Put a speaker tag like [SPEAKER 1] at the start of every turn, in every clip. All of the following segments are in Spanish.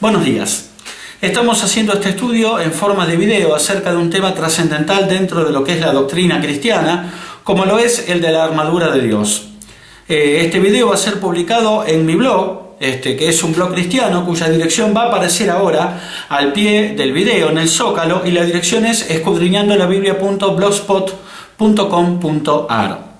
[SPEAKER 1] Buenos días. Estamos haciendo este estudio en forma de video acerca de un tema trascendental dentro de lo que es la doctrina cristiana, como lo es el de la armadura de Dios. Este video va a ser publicado en mi blog, que es un blog cristiano cuya dirección va a aparecer ahora al pie del video en el zócalo, y la dirección es escudriñandolabiblia.blogspot.com.ar.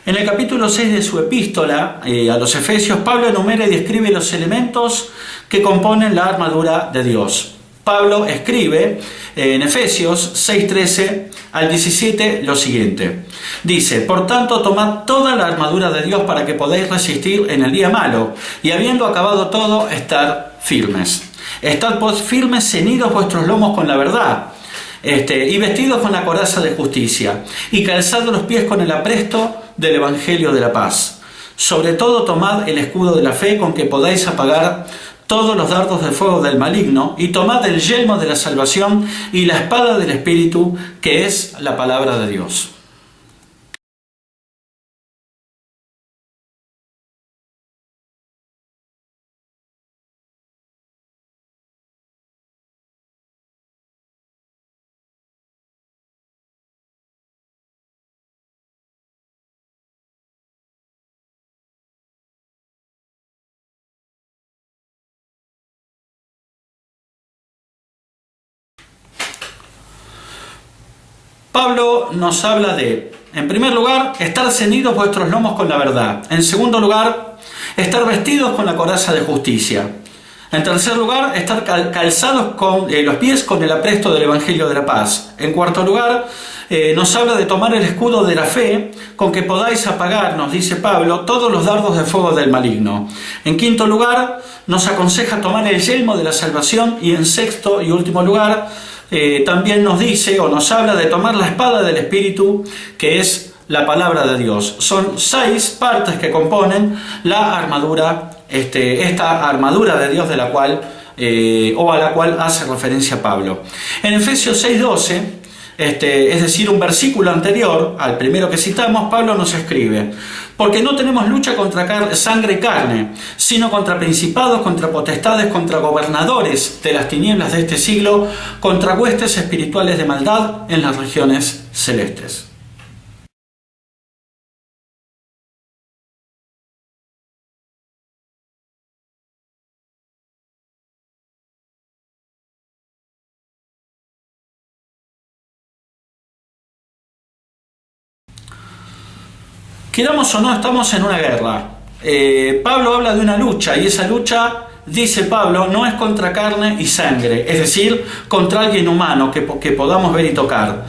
[SPEAKER 1] En el capítulo 6 de su epístola a los Efesios, Pablo enumera y describe los elementos que componen la armadura de Dios. Pablo escribe en Efesios 6:13 al 17 lo siguiente. Dice: por tanto, tomad toda la armadura de Dios para que podáis resistir en el día malo, y habiendo acabado todo, estar firmes. Estad pues firmes, ceñidos vuestros lomos con la verdad, y vestidos con la coraza de justicia, y calzados los pies con el apresto del Evangelio de la paz. Sobre todo tomad el escudo de la fe, con que podáis apagar todos los dardos de fuego del maligno, y tomad el yelmo de la salvación y la espada del Espíritu, que es la palabra de Dios. Pablo nos habla de, en primer lugar, estar ceñidos vuestros lomos con la verdad. En segundo lugar, estar vestidos con la coraza de justicia. En tercer lugar, estar calzados con los pies con el apresto del Evangelio de la paz. En cuarto lugar, nos habla de tomar el escudo de la fe, con que podáis apagar, nos dice Pablo, todos los dardos de fuego del maligno. En quinto lugar, nos aconseja tomar el yelmo de la salvación. Y en sexto y último lugar, también nos dice o nos habla de tomar la espada del Espíritu, que es la palabra de Dios. Son 6 partes que componen la armadura, esta armadura de Dios de la cual, o a la cual hace referencia Pablo. En Efesios 6:12, es decir, un versículo anterior al primero que citamos, Pablo nos escribe: porque no tenemos lucha contra sangre y carne, sino contra principados, contra potestades, contra gobernadores de las tinieblas de este siglo, contra huestes espirituales de maldad en las regiones celestes. Queramos o no, estamos en una guerra. Pablo habla de una lucha, y esa lucha, dice Pablo, no es contra carne y sangre, es decir, contra alguien humano que podamos ver y tocar,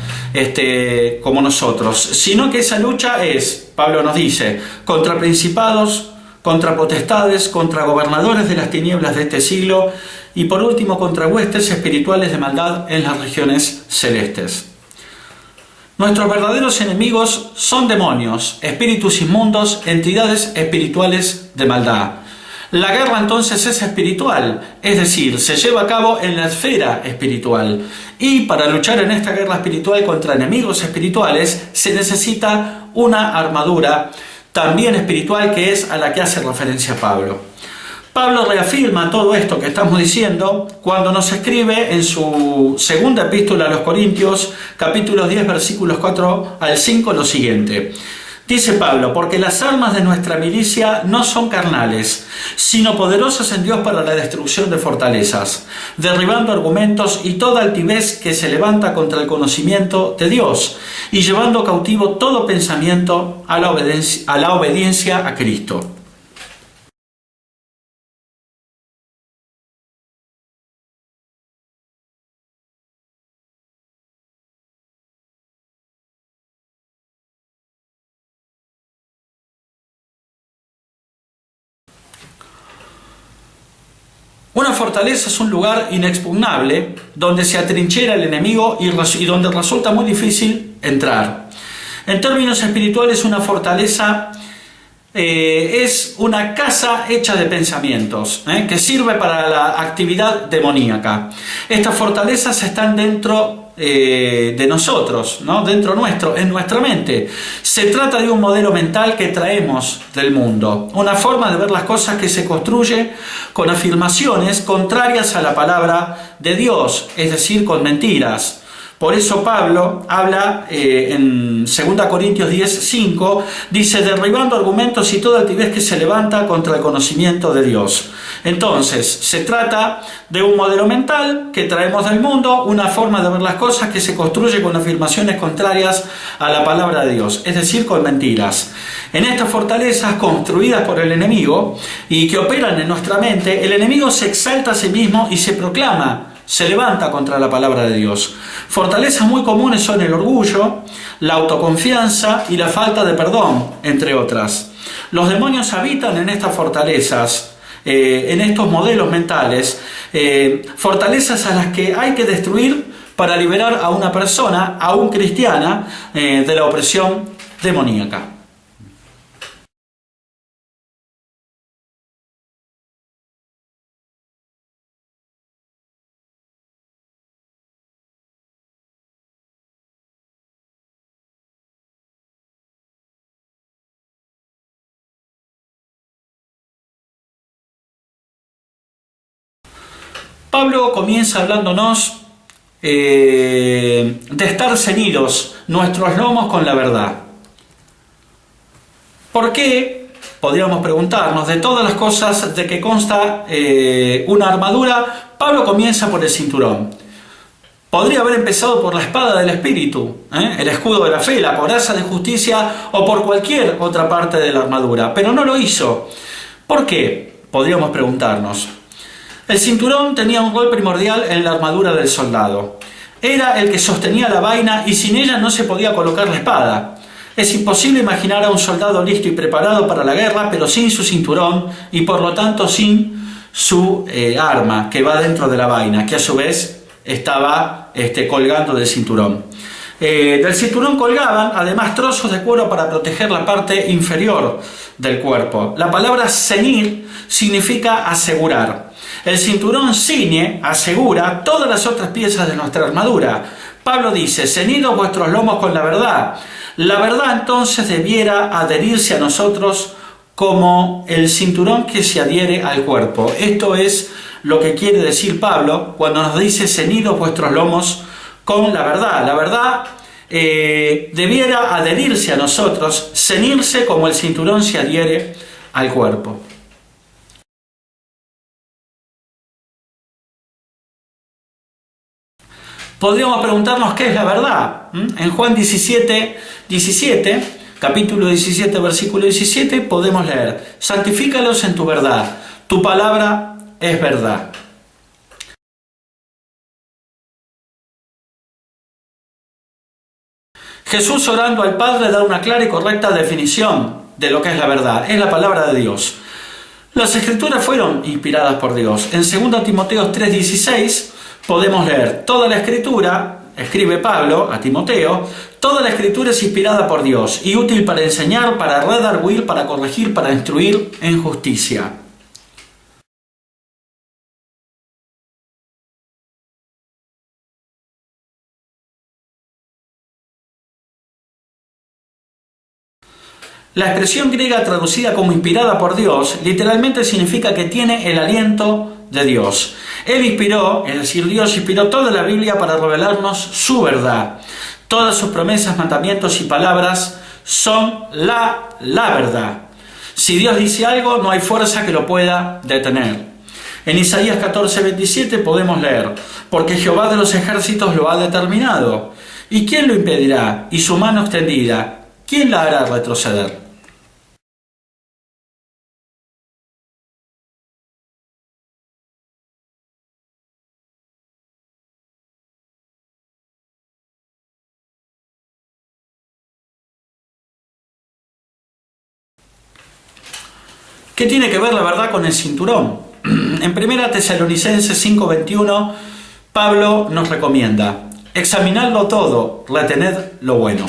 [SPEAKER 1] como nosotros, sino que esa lucha es, Pablo nos dice, contra principados, contra potestades, contra gobernadores de las tinieblas de este siglo, y por último contra huestes espirituales de maldad en las regiones celestes. Nuestros verdaderos enemigos son demonios, espíritus inmundos, entidades espirituales de maldad. La guerra entonces es espiritual, es decir, se lleva a cabo en la esfera espiritual. Y para luchar en esta guerra espiritual contra enemigos espirituales se necesita una armadura también espiritual, que es a la que hace referencia Pablo. Pablo reafirma todo esto que estamos diciendo cuando nos escribe en su segunda epístola a los Corintios, capítulo 10, versículos 4 al 5, lo siguiente. Dice Pablo: porque las armas de nuestra milicia no son carnales, sino poderosas en Dios para la destrucción de fortalezas, derribando argumentos y toda altivez que se levanta contra el conocimiento de Dios, y llevando cautivo todo pensamiento a la obediencia a Cristo. Una fortaleza es un lugar inexpugnable donde se atrinchera el enemigo y donde resulta muy difícil entrar. En términos espirituales, una fortaleza es una casa hecha de pensamientos, que sirve para la actividad demoníaca. Estas fortalezas están dentro de nosotros, ¿no? Dentro nuestro, en nuestra mente. Se trata de un modelo mental que traemos del mundo, una forma de ver las cosas que se construye con afirmaciones contrarias a la palabra de Dios, es decir, con mentiras. Por eso Pablo habla en 2 Corintios 10:5, dice, derribando argumentos y toda altivez que se levanta contra el conocimiento de Dios. Entonces, se trata de un modelo mental que traemos del mundo, una forma de ver las cosas que se construye con afirmaciones contrarias a la palabra de Dios, es decir, con mentiras. En estas fortalezas construidas por el enemigo y que operan en nuestra mente, el enemigo se exalta a sí mismo y se proclama, se levanta contra la palabra de Dios. Fortalezas muy comunes son el orgullo, la autoconfianza y la falta de perdón, entre otras. Los demonios habitan en estas fortalezas, en estos modelos mentales, fortalezas a las que hay que destruir para liberar a una persona, aún cristiana, de la opresión demoníaca. Pablo comienza hablándonos de estar ceñidos nuestros lomos con la verdad. ¿Por qué? Podríamos preguntarnos, de todas las cosas de que consta una armadura, Pablo comienza por el cinturón. Podría haber empezado por la espada del Espíritu, el escudo de la fe, la coraza de justicia o por cualquier otra parte de la armadura, pero no lo hizo. ¿Por qué? Podríamos preguntarnos. El cinturón tenía un rol primordial en la armadura del soldado. Era el que sostenía la vaina y sin ella no se podía colocar la espada. Es imposible imaginar a un soldado listo y preparado para la guerra, pero sin su cinturón y por lo tanto sin su arma que va dentro de la vaina, que a su vez estaba colgando del cinturón. Del cinturón colgaban además trozos de cuero para proteger la parte inferior del cuerpo. La palabra ceñir significa asegurar. El cinturón ciñe, asegura todas las otras piezas de nuestra armadura. Pablo dice, ceñidos vuestros lomos con la verdad. La verdad entonces debiera adherirse a nosotros como el cinturón que se adhiere al cuerpo. Esto es lo que quiere decir Pablo cuando nos dice ceñidos vuestros lomos con la verdad. La verdad debiera adherirse a nosotros, ceñirse como el cinturón se adhiere al cuerpo. Podríamos preguntarnos qué es la verdad. En Juan 17, capítulo 17, versículo 17, podemos leer, santifícalos en tu verdad, tu palabra es verdad. Jesús orando al Padre da una clara y correcta definición de lo que es la verdad, es la palabra de Dios. Las escrituras fueron inspiradas por Dios. En 2 Timoteo 3:16 podemos leer, toda la escritura, escribe Pablo a Timoteo, toda la escritura es inspirada por Dios y útil para enseñar, para redarguir, para corregir, para instruir en justicia. La expresión griega traducida como inspirada por Dios literalmente significa que tiene el aliento de Dios. Él inspiró, es decir, Dios inspiró toda la Biblia para revelarnos su verdad. Todas sus promesas, mandamientos y palabras son la verdad. Si Dios dice algo, no hay fuerza que lo pueda detener. En Isaías 14:27 podemos leer, porque Jehová de los ejércitos lo ha determinado. ¿Y quién lo impedirá? Y su mano extendida, ¿quién la hará retroceder? ¿Qué tiene que ver la verdad con el cinturón? En 1 Tesalonicenses 5:21, Pablo nos recomienda, examinadlo todo, retened lo bueno.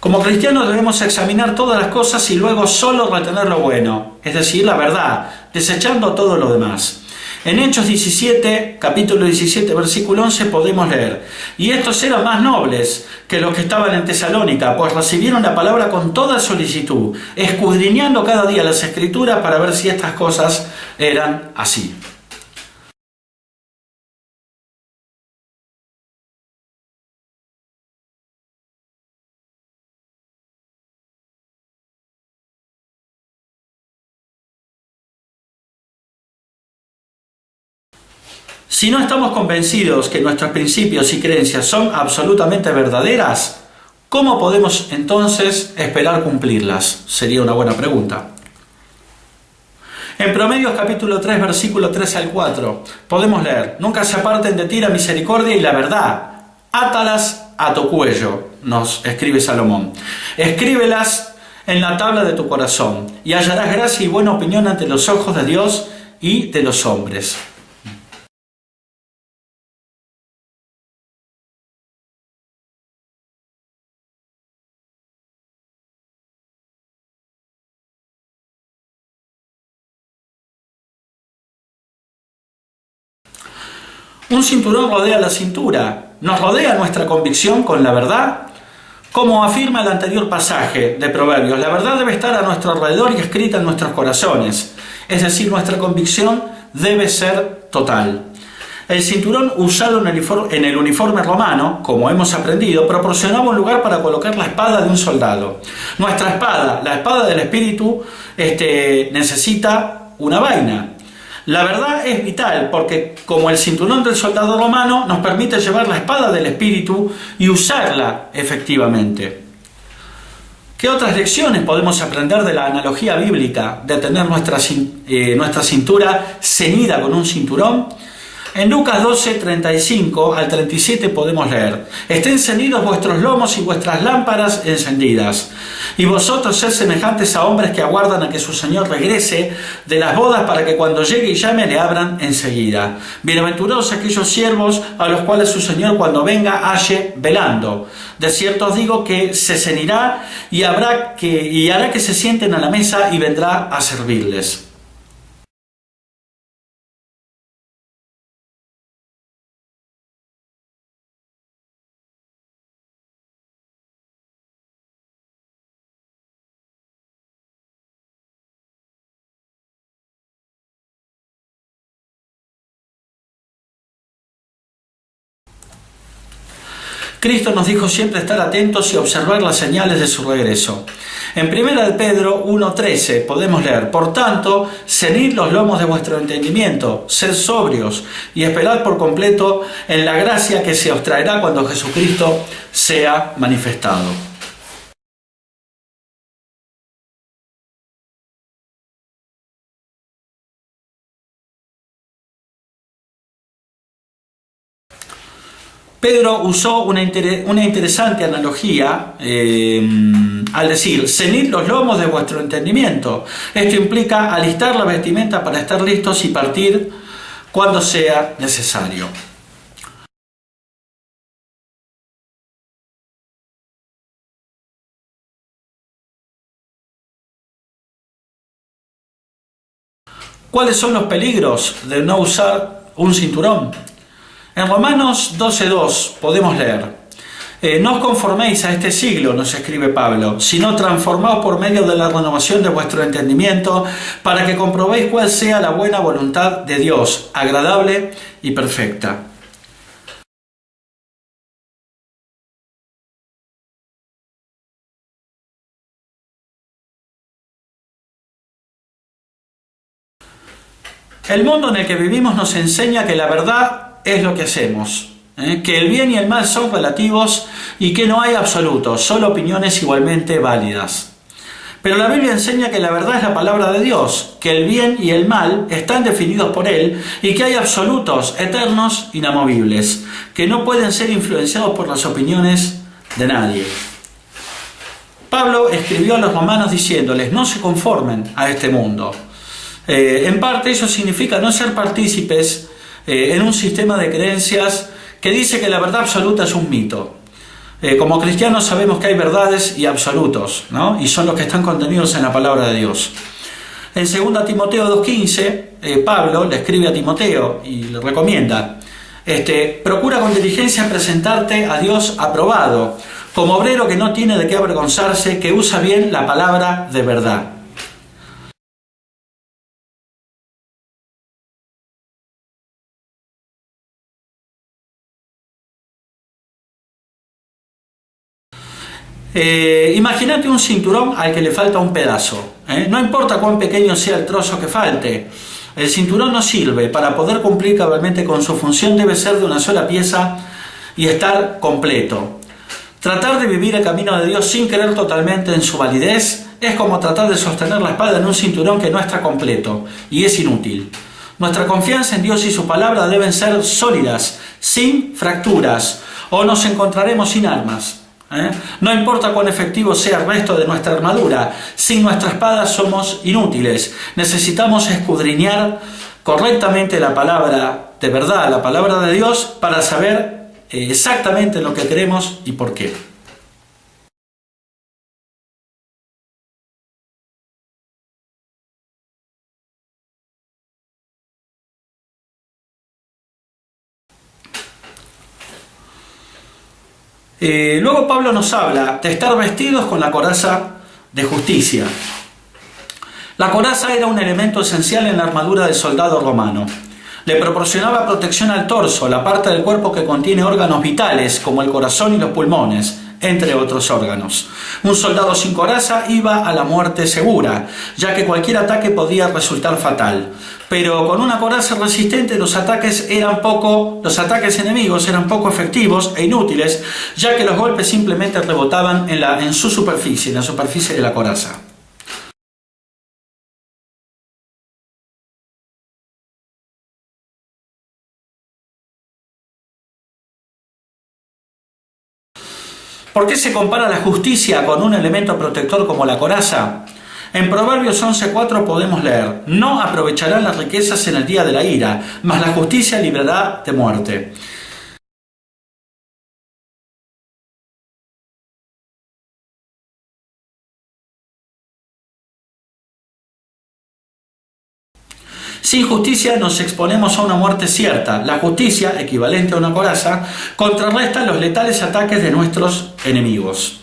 [SPEAKER 1] Como cristianos debemos examinar todas las cosas y luego solo retener lo bueno, es decir, la verdad, desechando todo lo demás. En Hechos 17, capítulo 17, versículo 11, podemos leer: y estos eran más nobles que los que estaban en Tesalónica, pues recibieron la palabra con toda solicitud, escudriñando cada día las Escrituras para ver si estas cosas eran así. Si no estamos convencidos que nuestros principios y creencias son absolutamente verdaderas, ¿cómo podemos entonces esperar cumplirlas? Sería una buena pregunta. En Promedios capítulo 3, versículo 3 al 4, podemos leer: nunca se aparten de ti la misericordia y la verdad, átalas a tu cuello, nos escribe Salomón. Escríbelas en la tabla de tu corazón, y hallarás gracia y buena opinión ante los ojos de Dios y de los hombres. Un cinturón rodea la cintura, nos rodea nuestra convicción con la verdad. Como afirma el anterior pasaje de Proverbios, la verdad debe estar a nuestro alrededor y escrita en nuestros corazones, es decir, nuestra convicción debe ser total. El cinturón usado en el uniforme romano, como hemos aprendido, proporcionaba un lugar para colocar la espada de un soldado. Nuestra espada, la espada del espíritu, necesita una vaina. La verdad es vital porque, como el cinturón del soldado romano, nos permite llevar la espada del espíritu y usarla efectivamente. ¿Qué otras lecciones podemos aprender de la analogía bíblica de tener nuestra cintura ceñida con un cinturón? En Lucas 12, 35 al 37 podemos leer: estén ceñidos vuestros lomos y vuestras lámparas encendidas, y vosotros sed semejantes a hombres que aguardan a que su Señor regrese de las bodas para que cuando llegue y llame le abran enseguida. Bienaventurados aquellos siervos a los cuales su Señor cuando venga halle velando. De cierto os digo que se ceñirá y hará que se sienten a la mesa y vendrá a servirles. Cristo nos dijo siempre estar atentos y observar las señales de su regreso. En 1 Pedro 1:13 podemos leer: por tanto, ceñid los lomos de vuestro entendimiento, sed sobrios y esperad por completo en la gracia que se os traerá cuando Jesucristo sea manifestado. Pedro usó una interesante analogía al decir: ceñid los lomos de vuestro entendimiento. Esto implica alistar la vestimenta para estar listos y partir cuando sea necesario. ¿Cuáles son los peligros de no usar un cinturón? En Romanos 12:2 podemos leer: no os conforméis a este siglo, nos escribe Pablo, sino transformaos por medio de la renovación de vuestro entendimiento, para que comprobéis cuál sea la buena voluntad de Dios, agradable y perfecta. El mundo en el que vivimos nos enseña que la verdad es lo que hacemos, que el bien y el mal son relativos y que no hay absolutos, solo opiniones igualmente válidas. Pero la Biblia enseña que la verdad es la palabra de Dios, que el bien y el mal están definidos por Él y que hay absolutos, eternos, inamovibles, que no pueden ser influenciados por las opiniones de nadie. Pablo escribió a los romanos diciéndoles: no se conformen a este mundo. En parte eso significa no ser partícipes en un sistema de creencias que dice que la verdad absoluta es un mito. Como cristianos sabemos que hay verdades y absolutos, ¿no? Y son los que están contenidos en la palabra de Dios. En 2 Timoteo 2:15, Pablo le escribe a Timoteo y le recomienda, procura con diligencia presentarte a Dios aprobado, como obrero que no tiene de qué avergonzarse, que usa bien la palabra de verdad. Imagínate un cinturón al que le falta un pedazo. No importa cuán pequeño sea el trozo que falte, el cinturón no sirve. Para poder cumplir cabalmente con su función debe ser de una sola pieza y estar completo. Tratar de vivir el camino de Dios sin creer totalmente en su validez es como tratar de sostener la espada en un cinturón que no está completo y es inútil. Nuestra confianza en Dios y su palabra deben ser sólidas, sin fracturas, o nos encontraremos sin armas. No importa cuán efectivo sea el resto de nuestra armadura, sin nuestra espada somos inútiles. Necesitamos escudriñar correctamente la palabra de verdad, la palabra de Dios, para saber exactamente lo que creemos y por qué. Luego Pablo nos habla de estar vestidos con la coraza de justicia. La coraza era un elemento esencial en la armadura del soldado romano. Le proporcionaba protección al torso, la parte del cuerpo que contiene órganos vitales como el corazón y los pulmones, entre otros órganos. Un soldado sin coraza iba a la muerte segura, ya que cualquier ataque podía resultar fatal. Pero con una coraza resistente los ataques enemigos eran poco efectivos e inútiles, ya que los golpes simplemente rebotaban en la superficie de la coraza. ¿Por qué se compara la justicia con un elemento protector como la coraza? En Proverbios 11:4 podemos leer: no aprovecharán las riquezas en el día de la ira, mas la justicia librará de muerte. Sin justicia nos exponemos a una muerte cierta. La justicia, equivalente a una coraza, contrarresta los letales ataques de nuestros enemigos.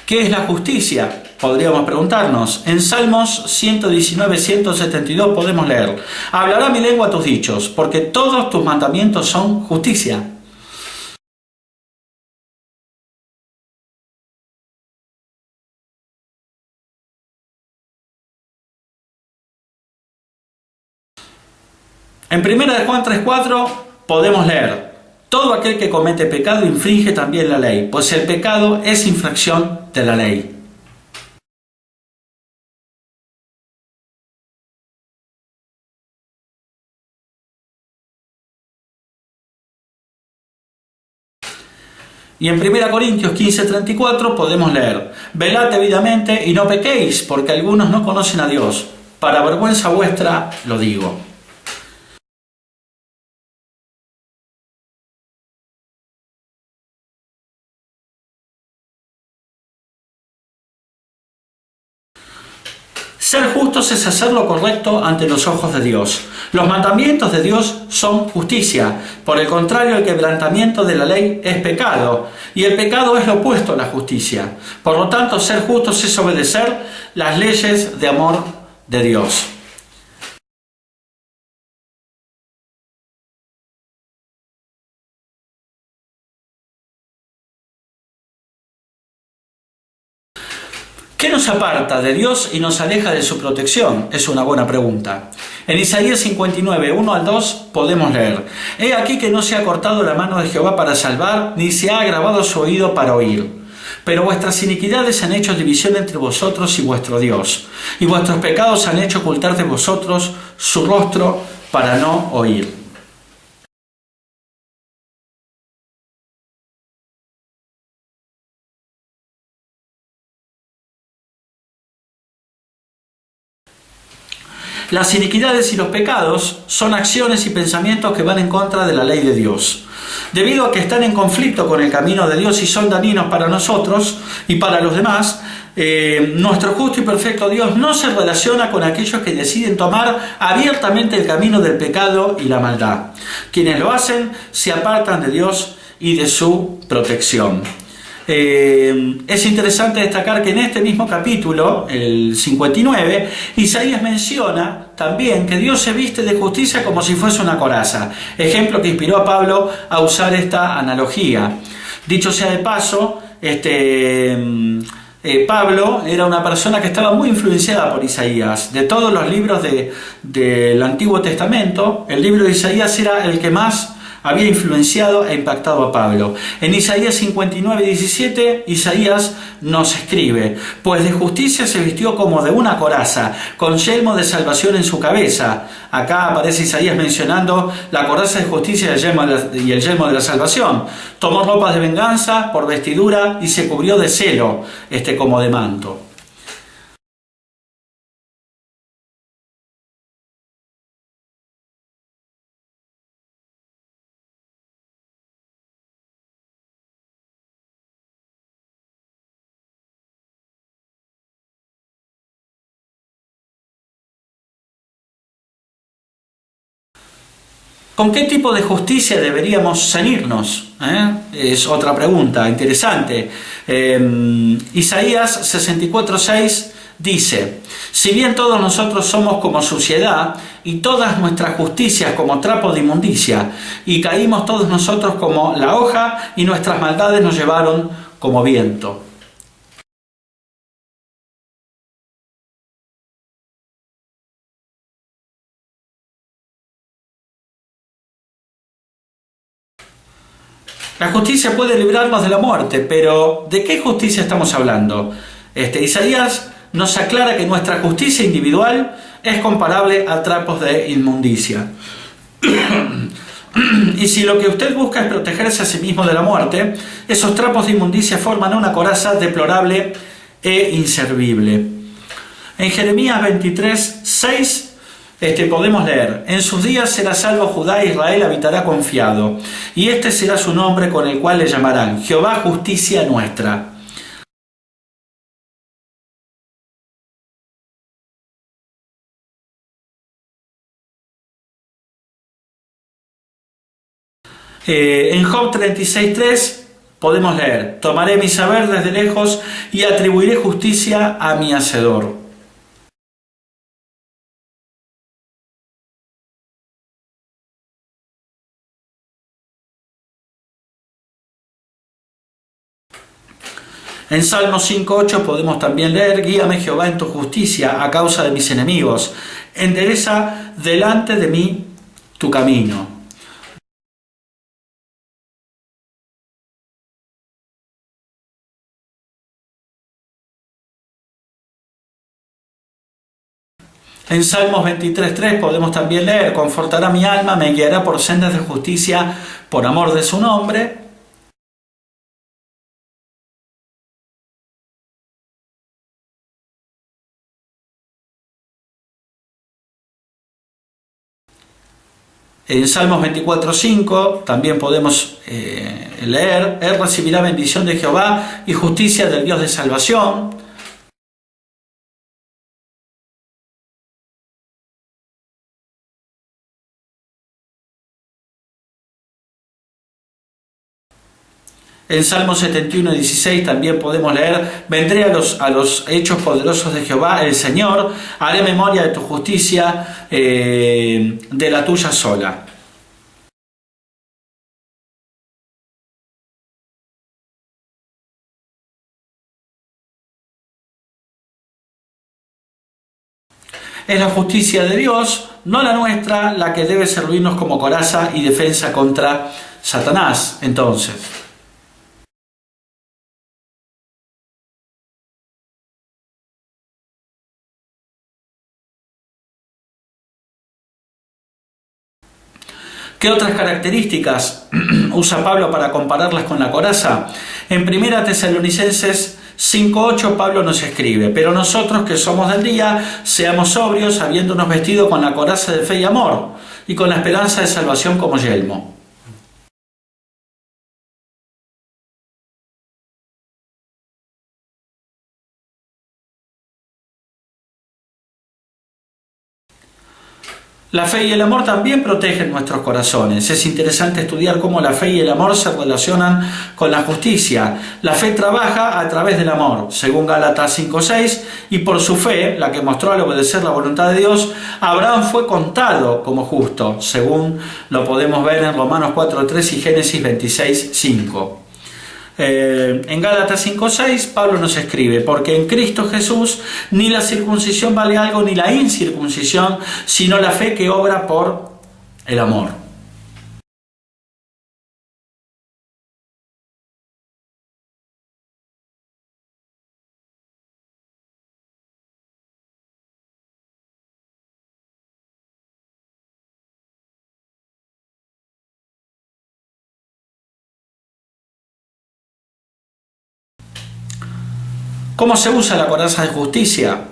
[SPEAKER 1] ¿Qué es la justicia? Podríamos preguntarnos. En Salmos 119, 172 podemos leer: hablará mi lengua tus dichos, porque todos tus mandamientos son justicia. En 1 Juan 3:4 podemos leer: todo aquel que comete pecado infringe también la ley, pues el pecado es infracción de la ley. Y en 1 Corintios 15:34 podemos leer: velad debidamente y no pequéis, porque algunos no conocen a Dios. Para vergüenza vuestra lo digo. Ser justos es hacer lo correcto ante los ojos de Dios. Los mandamientos de Dios son justicia. Por el contrario, el quebrantamiento de la ley es pecado, y el pecado es lo opuesto a la justicia. Por lo tanto, ser justos es obedecer las leyes de amor de Dios. ¿Qué nos aparta de Dios y nos aleja de su protección? Es una buena pregunta. En Isaías 59, 1 al 2 podemos leer: he aquí que no se ha cortado la mano de Jehová para salvar, ni se ha agravado su oído para oír. Pero vuestras iniquidades han hecho división entre vosotros y vuestro Dios, y vuestros pecados han hecho ocultar de vosotros su rostro para no oír. Las iniquidades y los pecados son acciones y pensamientos que van en contra de la ley de Dios. Debido a que están en conflicto con el camino de Dios y son dañinos para nosotros y para los demás, nuestro justo y perfecto Dios no se relaciona con aquellos que deciden tomar abiertamente el camino del pecado y la maldad. Quienes lo hacen se apartan de Dios y de su protección. Es interesante destacar que en este mismo capítulo, el 59, Isaías menciona también que Dios se viste de justicia como si fuese una coraza, ejemplo que inspiró a Pablo a usar esta analogía. Dicho sea de paso, Pablo era una persona que estaba muy influenciada por Isaías. De todos los libros del Antiguo Testamento, el libro de Isaías era el que más había influenciado e impactado a Pablo. En Isaías 59:17, Isaías nos escribe: pues de justicia se vistió como de una coraza, con yelmo de salvación en su cabeza. Acá aparece Isaías mencionando la coraza de justicia y el yelmo de la salvación. Tomó ropas de venganza por vestidura y se cubrió de celo, como de manto. ¿Con qué tipo de justicia deberíamos ceñirnos? Es otra pregunta interesante. Isaías 64:6 dice: si bien todos nosotros somos como suciedad, y todas nuestras justicias como trapo de inmundicia, y caímos todos nosotros como la hoja, y nuestras maldades nos llevaron como viento. La justicia puede librarnos de la muerte, pero ¿de qué justicia estamos hablando? Isaías nos aclara que nuestra justicia individual es comparable a trapos de inmundicia. Y si lo que usted busca es protegerse a sí mismo de la muerte, esos trapos de inmundicia forman una coraza deplorable e inservible. En Jeremías 23:6 podemos leer: en sus días será salvo Judá, e Israel habitará confiado, y este será su nombre con el cual le llamarán Jehová, justicia nuestra. En Job 36:3 podemos leer: tomaré mi saber desde lejos y atribuiré justicia a mi hacedor. En Salmo 5:8 podemos también leer: guíame Jehová en tu justicia a causa de mis enemigos, endereza delante de mí tu camino. En Salmos 23:3 podemos también leer: confortará mi alma, me guiará por sendas de justicia por amor de su nombre. En Salmos 24:5 también podemos leer: él recibirá bendición de Jehová y justicia del Dios de salvación. En Salmos 71:16 también podemos leer: vendré a los hechos poderosos de Jehová, el Señor, haré memoria de tu justicia, de la tuya sola. Es la justicia de Dios, no la nuestra, la que debe servirnos como coraza y defensa contra Satanás. Entonces, ¿qué otras características usa Pablo para compararlas con la coraza? En 1 Tesalonicenses 5:8 Pablo nos escribe: pero nosotros que somos del día, seamos sobrios, habiéndonos vestido con la coraza de fe y amor, y con la esperanza de salvación como yelmo. La fe y el amor también protegen nuestros corazones. Es interesante estudiar cómo la fe y el amor se relacionan con la justicia. La fe trabaja a través del amor, según Gálatas 5:6, y por su fe, la que mostró al obedecer la voluntad de Dios, Abraham fue contado como justo, según lo podemos ver en Romanos 4:3 y Génesis 26:5. En Gálatas 5:6 Pablo nos escribe: porque en Cristo Jesús ni la circuncisión vale algo ni la incircuncisión, sino la fe que obra por el amor. ¿Cómo se usa la coraza de justicia?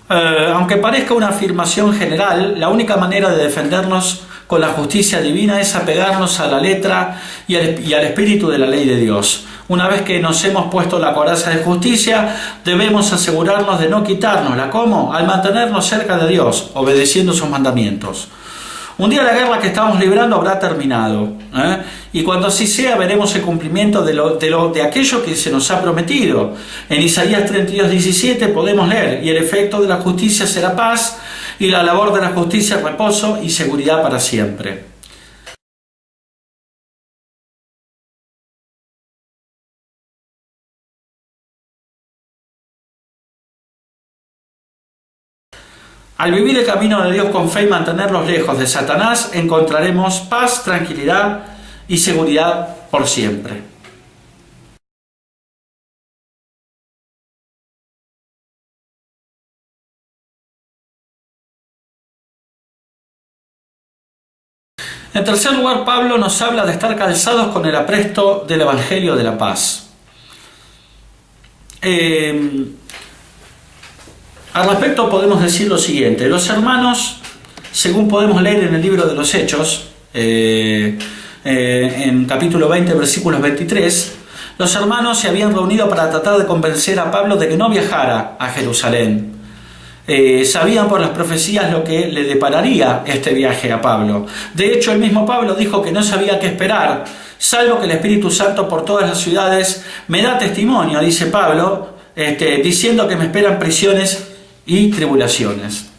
[SPEAKER 1] Aunque parezca una afirmación general, la única manera de defendernos con la justicia divina es apegarnos a la letra y al espíritu de la ley de Dios. Una vez que nos hemos puesto la coraza de justicia, debemos asegurarnos de no quitárnosla. ¿Cómo? Al mantenernos cerca de Dios, obedeciendo sus mandamientos. Un día la guerra que estamos librando habrá terminado, y cuando así sea veremos el cumplimiento de aquello que se nos ha prometido. En Isaías 32:17 podemos leer: y el efecto de la justicia será paz, y la labor de la justicia reposo y seguridad para siempre. Al vivir el camino de Dios con fe y mantenerlos lejos de Satanás, encontraremos paz, tranquilidad y seguridad por siempre. En tercer lugar, Pablo nos habla de estar calzados con el apresto del Evangelio de la paz. Al respecto podemos decir lo siguiente: los hermanos, según podemos leer en el libro de los Hechos, en capítulo 20, versículos 23, los hermanos se habían reunido para tratar de convencer a Pablo de que no viajara a Jerusalén. Sabían por las profecías lo que le depararía este viaje a Pablo. De hecho, el mismo Pablo dijo que no sabía qué esperar, salvo que el Espíritu Santo por todas las ciudades me da testimonio, dice Pablo, diciendo que me esperan prisiones y tribulaciones.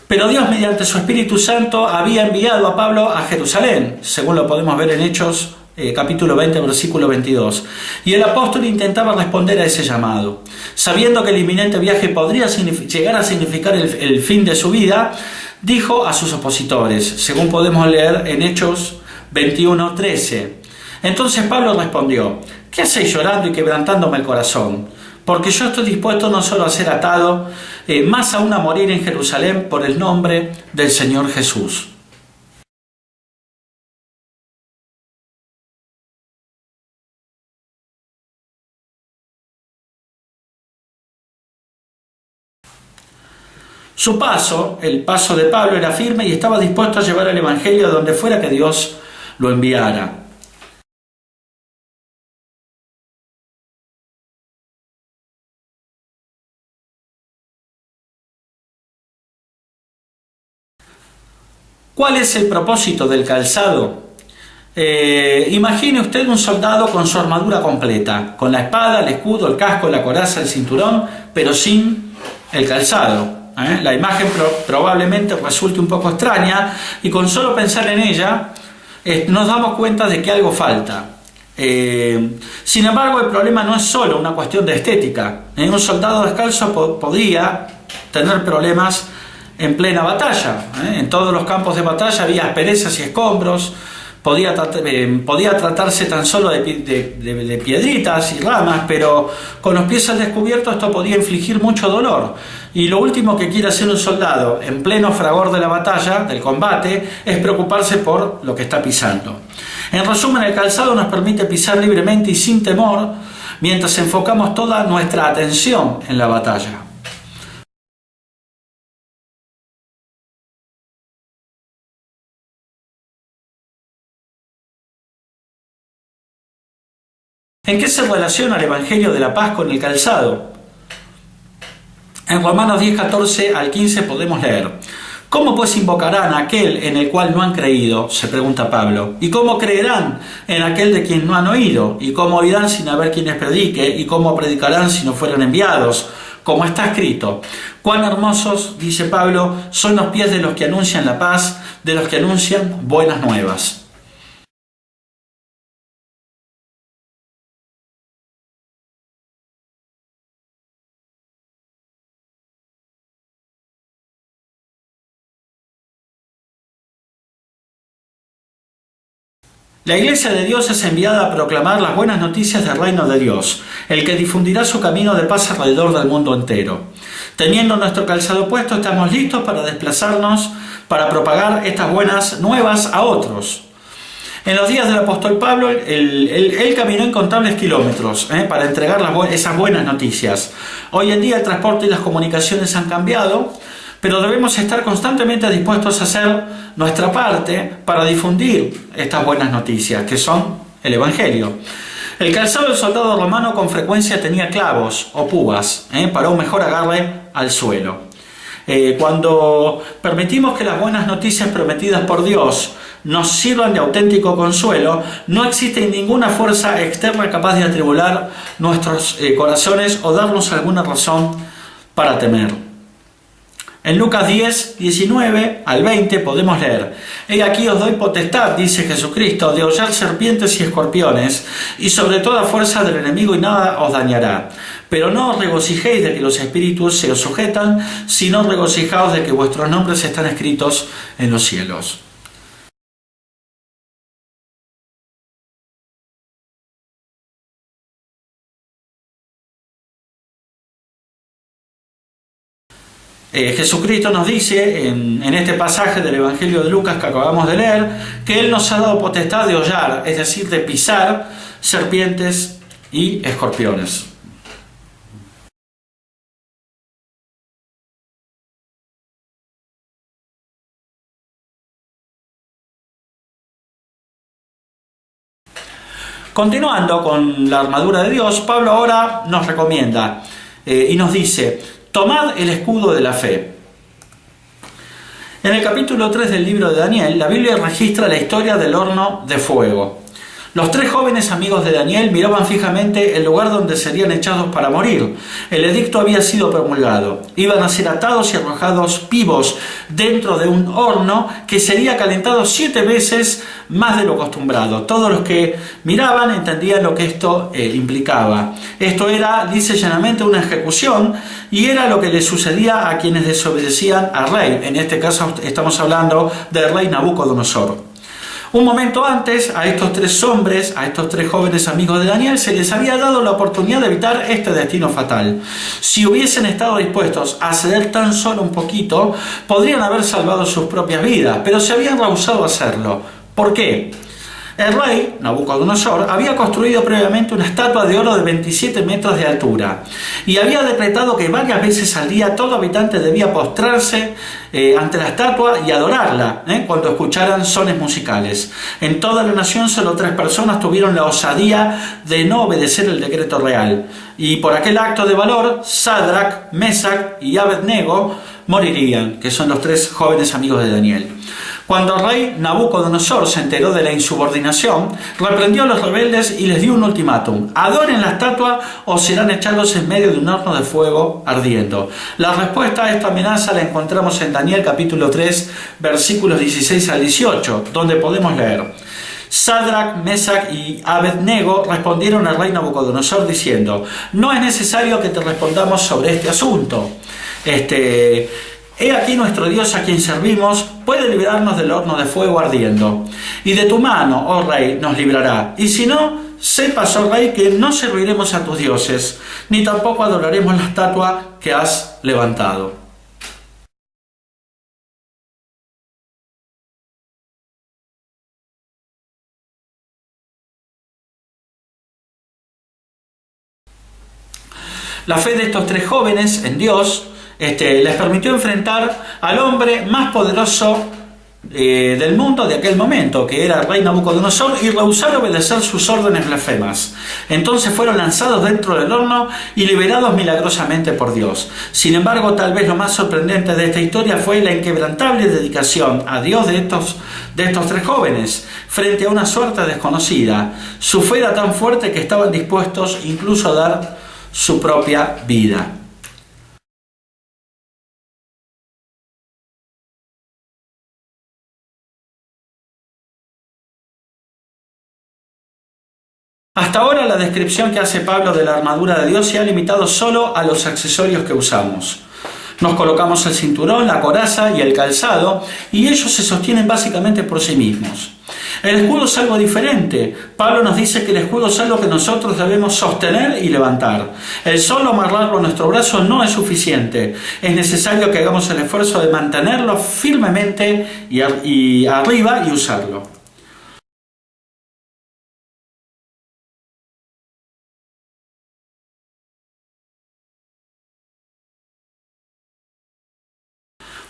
[SPEAKER 1] Pero Dios, mediante su Espíritu Santo, había enviado a Pablo a Jerusalén, según lo podemos ver en Hechos capítulo 20, versículo 22. Y el apóstol intentaba responder a ese llamado. Sabiendo que el inminente viaje podría llegar a significar el fin de su vida, dijo a sus opositores, según podemos leer en Hechos 21:13. Entonces Pablo respondió: ¿qué hacéis llorando y quebrantándome el corazón? Porque yo estoy dispuesto no solo a ser atado, más aún a morir en Jerusalén por el nombre del Señor Jesús. Su paso, el paso de Pablo, era firme y estaba dispuesto a llevar el Evangelio a donde fuera que Dios lo enviara. ¿Cuál es el propósito del calzado? Imagine usted un soldado con su armadura completa, con la espada, el escudo, el casco, la coraza, el cinturón, pero sin el calzado. La imagen probablemente resulte un poco extraña y con solo pensar en ella nos damos cuenta de que algo falta. Sin embargo, el problema no es solo una cuestión de estética. Un soldado descalzo podría tener problemas en plena batalla. En todos los campos de batalla había asperezas y escombros, Podía tratarse tan solo de piedritas y ramas, pero con los pies al descubierto esto podía infligir mucho dolor. Y lo último que quiere hacer un soldado en pleno fragor de la batalla, del combate, es preocuparse por lo que está pisando. En resumen, el calzado nos permite pisar libremente y sin temor, mientras enfocamos toda nuestra atención en la batalla. ¿En qué se relaciona el Evangelio de la Paz con el calzado? En Romanos 10, 14 al 15 podemos leer: ¿Cómo pues invocarán a aquel en el cual no han creído?, se pregunta Pablo. ¿Y cómo creerán en aquel de quien no han oído? ¿Y cómo oirán sin haber quien les predique? ¿Y cómo predicarán si no fueran enviados? Como está escrito: cuán hermosos, dice Pablo, son los pies de los que anuncian la paz, de los que anuncian buenas nuevas. La Iglesia de Dios es enviada a proclamar las buenas noticias del reino de Dios, el que difundirá su camino de paz alrededor del mundo entero. Teniendo nuestro calzado puesto, estamos listos para desplazarnos, para propagar estas buenas nuevas a otros. En los días del apóstol Pablo, él caminó incontables kilómetros para entregar esas buenas noticias. Hoy en día el transporte y las comunicaciones han cambiado, pero debemos estar constantemente dispuestos a hacer nuestra parte para difundir estas buenas noticias, que son el Evangelio. El calzado del soldado romano con frecuencia tenía clavos o púas para un mejor agarre al suelo. Cuando permitimos que las buenas noticias prometidas por Dios nos sirvan de auténtico consuelo, no existe ninguna fuerza externa capaz de atribular nuestros corazones o darnos alguna razón para temer. En Lucas 10, 19 al 20 podemos leer: He aquí os doy potestad, dice Jesucristo, de hollar serpientes y escorpiones, y sobre toda fuerza del enemigo, y nada os dañará. Pero no os regocijéis de que los espíritus se os sujetan, sino regocijaos de que vuestros nombres están escritos en los cielos. Jesucristo nos dice en este pasaje del Evangelio de Lucas que acabamos de leer, que Él nos ha dado potestad de hollar, es decir, de pisar serpientes y escorpiones. Continuando con la armadura de Dios, Pablo ahora nos recomienda y nos dice: tomad el escudo de la fe. En el capítulo 3 del libro de Daniel, la Biblia registra la historia del horno de fuego. Los tres jóvenes amigos de Daniel miraban fijamente el lugar donde serían echados para morir. El edicto había sido promulgado. Iban a ser atados y arrojados vivos dentro de un horno que sería calentado 7 veces más de lo acostumbrado. Todos los que miraban entendían lo que esto implicaba. Esto era, dice llanamente, una ejecución, y era lo que le sucedía a quienes desobedecían al rey. En este caso estamos hablando del rey Nabucodonosor. Un momento antes, a estos tres hombres, a estos tres jóvenes amigos de Daniel, se les había dado la oportunidad de evitar este destino fatal. Si hubiesen estado dispuestos a ceder tan solo un poquito, podrían haber salvado sus propias vidas, pero se habían rehusado a hacerlo. ¿Por qué? El rey, Nabucodonosor, había construido previamente una estatua de oro de 27 metros de altura y había decretado que varias veces al día todo habitante debía postrarse ante la estatua y adorarla cuando escucharan sones musicales. En toda la nación solo 3 personas tuvieron la osadía de no obedecer el decreto real, y por aquel acto de valor, Sadrac, Mesac y Abednego morirían, que son los 3 jóvenes amigos de Daniel. Cuando el rey Nabucodonosor se enteró de la insubordinación, reprendió a los rebeldes y les dio un ultimátum: adoren la estatua o serán echados en medio de un horno de fuego ardiendo. La respuesta a esta amenaza la encontramos en Daniel capítulo 3, versículos 16 al 18, donde podemos leer: Sadrac, Mesac y Abednego respondieron al rey Nabucodonosor diciendo: no es necesario que te respondamos sobre este asunto. He aquí nuestro Dios a quien servimos puede librarnos del horno de fuego ardiendo. Y de tu mano, oh rey, nos librará. Y si no, sepas, oh rey, que no serviremos a tus dioses, ni tampoco adoraremos la estatua que has levantado. La fe de estos tres jóvenes en Dios les permitió enfrentar al hombre más poderoso del mundo de aquel momento, que era el rey Nabucodonosor, y rehusar obedecer sus órdenes blasfemas. Entonces fueron lanzados dentro del horno y liberados milagrosamente por Dios. Sin embargo, tal vez lo más sorprendente de esta historia fue la inquebrantable dedicación a Dios de estos tres jóvenes frente a una suerte desconocida. Su fe era tan fuerte que estaban dispuestos incluso a dar su propia vida. Hasta ahora la descripción que hace Pablo de la armadura de Dios se ha limitado solo a los accesorios que usamos. Nos colocamos el cinturón, la coraza y el calzado, y ellos se sostienen básicamente por sí mismos. El escudo es algo diferente. Pablo nos dice que el escudo es algo que nosotros debemos sostener y levantar. El solo amarrarlo a nuestro brazo no es suficiente. Es necesario que hagamos el esfuerzo de mantenerlo firmemente y arriba y usarlo.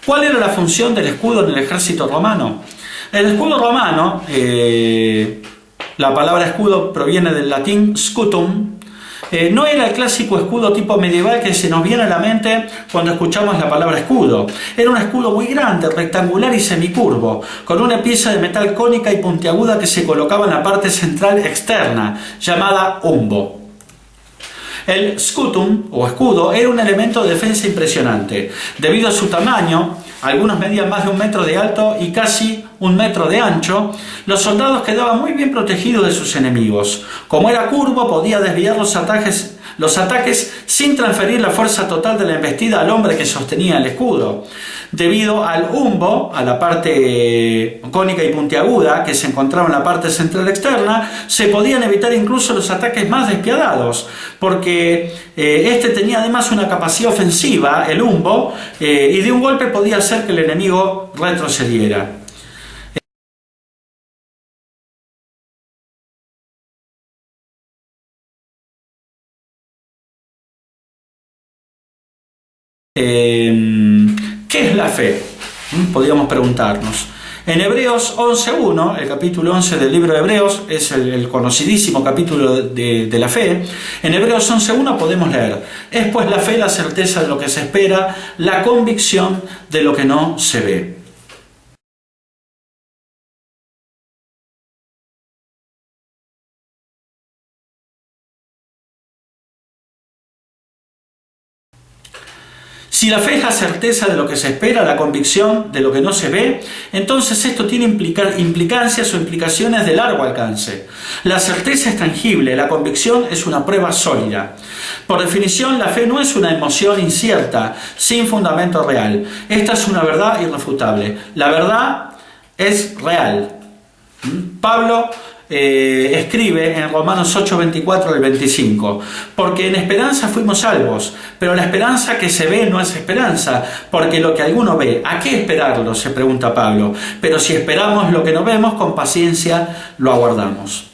[SPEAKER 1] ¿Cuál era la función del escudo en el ejército romano? El escudo romano, la palabra escudo proviene del latín scutum, no era el clásico escudo tipo medieval que se nos viene a la mente cuando escuchamos la palabra escudo. Era un escudo muy grande, rectangular y semicurvo, con una pieza de metal cónica y puntiaguda que se colocaba en la parte central externa, llamada umbo. El scutum, o escudo, era un elemento de defensa impresionante. Debido a su tamaño, algunos medían más de 1 metro de alto y casi 1 metro de ancho, los soldados quedaban muy bien protegidos de sus enemigos. Como era curvo, podía desviar los ataques sin transferir la fuerza total de la embestida al hombre que sostenía el escudo. Debido al umbo, a la parte cónica y puntiaguda que se encontraba en la parte central externa, se podían evitar incluso los ataques más despiadados, porque este tenía además una capacidad ofensiva, el umbo, y de un golpe podía hacer que el enemigo retrocediera. ¿Qué es la fe? Podríamos preguntarnos. En Hebreos 11.1, el capítulo 11 del libro de Hebreos, es el conocidísimo capítulo de la fe. En Hebreos 11.1 podemos leer: es pues la fe la certeza de lo que se espera, la convicción de lo que no se ve. Si la fe es la certeza de lo que se espera, la convicción de lo que no se ve, entonces esto tiene implicancias o implicaciones de largo alcance. La certeza es tangible, la convicción es una prueba sólida. Por definición, la fe no es una emoción incierta, sin fundamento real. Esta es una verdad irrefutable. La verdad es real. Pablo escribe en Romanos 8, 24 al 25: porque en esperanza fuimos salvos, pero la esperanza que se ve no es esperanza, porque lo que alguno ve, ¿a qué esperarlo?, se pregunta Pablo. Pero si esperamos lo que no vemos, con paciencia lo aguardamos.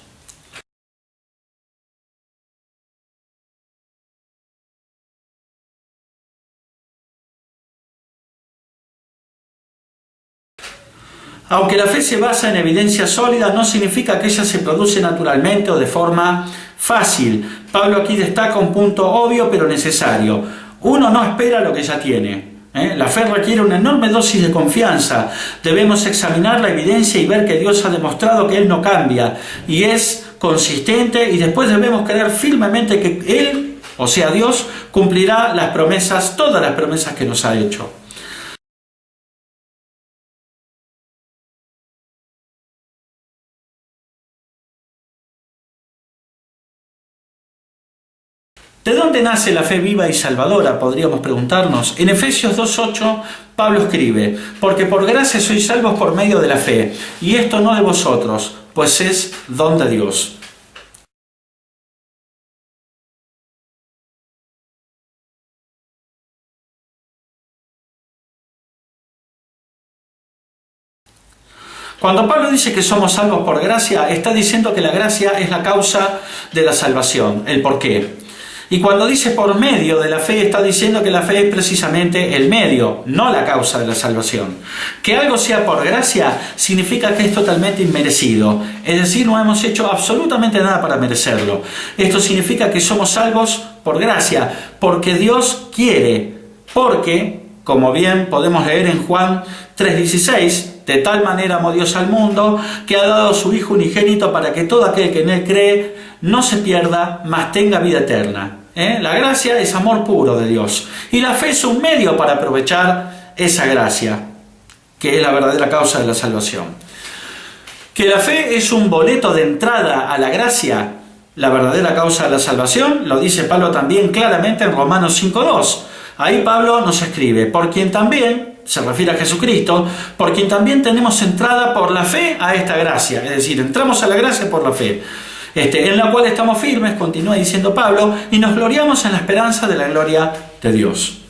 [SPEAKER 1] Aunque la fe se basa en evidencia sólida, no significa que ella se produce naturalmente o de forma fácil. Pablo aquí destaca un punto obvio pero necesario: uno no espera lo que ya tiene. La fe requiere una enorme dosis de confianza. Debemos examinar la evidencia y ver que Dios ha demostrado que Él no cambia y es consistente, y después debemos creer firmemente que Él, o sea Dios, cumplirá las promesas, todas las promesas que nos ha hecho. ¿De dónde nace la fe viva y salvadora? Podríamos preguntarnos. En Efesios 2:8, Pablo escribe: porque por gracia sois salvos por medio de la fe, y esto no de vosotros, pues es don de Dios. Cuando Pablo dice que somos salvos por gracia, está diciendo que la gracia es la causa de la salvación, el porqué. Y cuando dice por medio de la fe, está diciendo que la fe es precisamente el medio, no la causa de la salvación. Que algo sea por gracia significa que es totalmente inmerecido, es decir, no hemos hecho absolutamente nada para merecerlo. Esto significa que somos salvos por gracia, porque Dios quiere, porque, como bien podemos leer en Juan 3:16, de tal manera amó Dios al mundo, que ha dado a su Hijo unigénito para que todo aquel que en él cree no se pierda, mas tenga vida eterna. La gracia es amor puro de Dios. Y la fe es un medio para aprovechar esa gracia, que es la verdadera causa de la salvación. Que la fe es un boleto de entrada a la gracia, la verdadera causa de la salvación, lo dice Pablo también claramente en Romanos 5:2. Ahí Pablo nos escribe: por quien también, se refiere a Jesucristo, por quien también tenemos entrada por la fe a esta gracia. Es decir, entramos a la gracia por la fe, en la cual estamos firmes, continúa diciendo Pablo, y nos gloriamos en la esperanza de la gloria de Dios.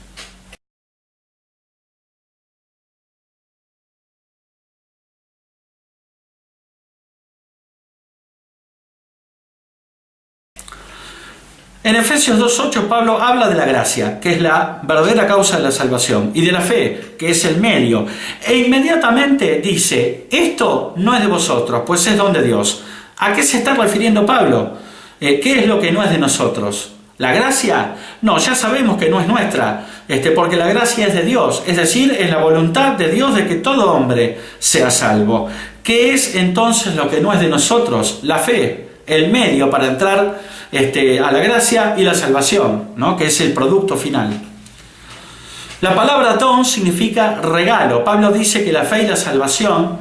[SPEAKER 1] En Efesios 2:8 Pablo habla de la gracia, que es la verdadera causa de la salvación, y de la fe, que es el medio. E inmediatamente dice: esto no es de vosotros, pues es don de Dios. ¿A qué se está refiriendo Pablo? ¿Qué es lo que no es de nosotros? ¿La gracia? No, ya sabemos que no es nuestra, porque la gracia es de Dios, es decir, es la voluntad de Dios de que todo hombre sea salvo. ¿Qué es entonces lo que no es de nosotros? La fe, el medio para entrar a la gracia y la salvación, ¿no? Que es el producto final. La palabra don significa regalo. Pablo dice que la fe y la salvación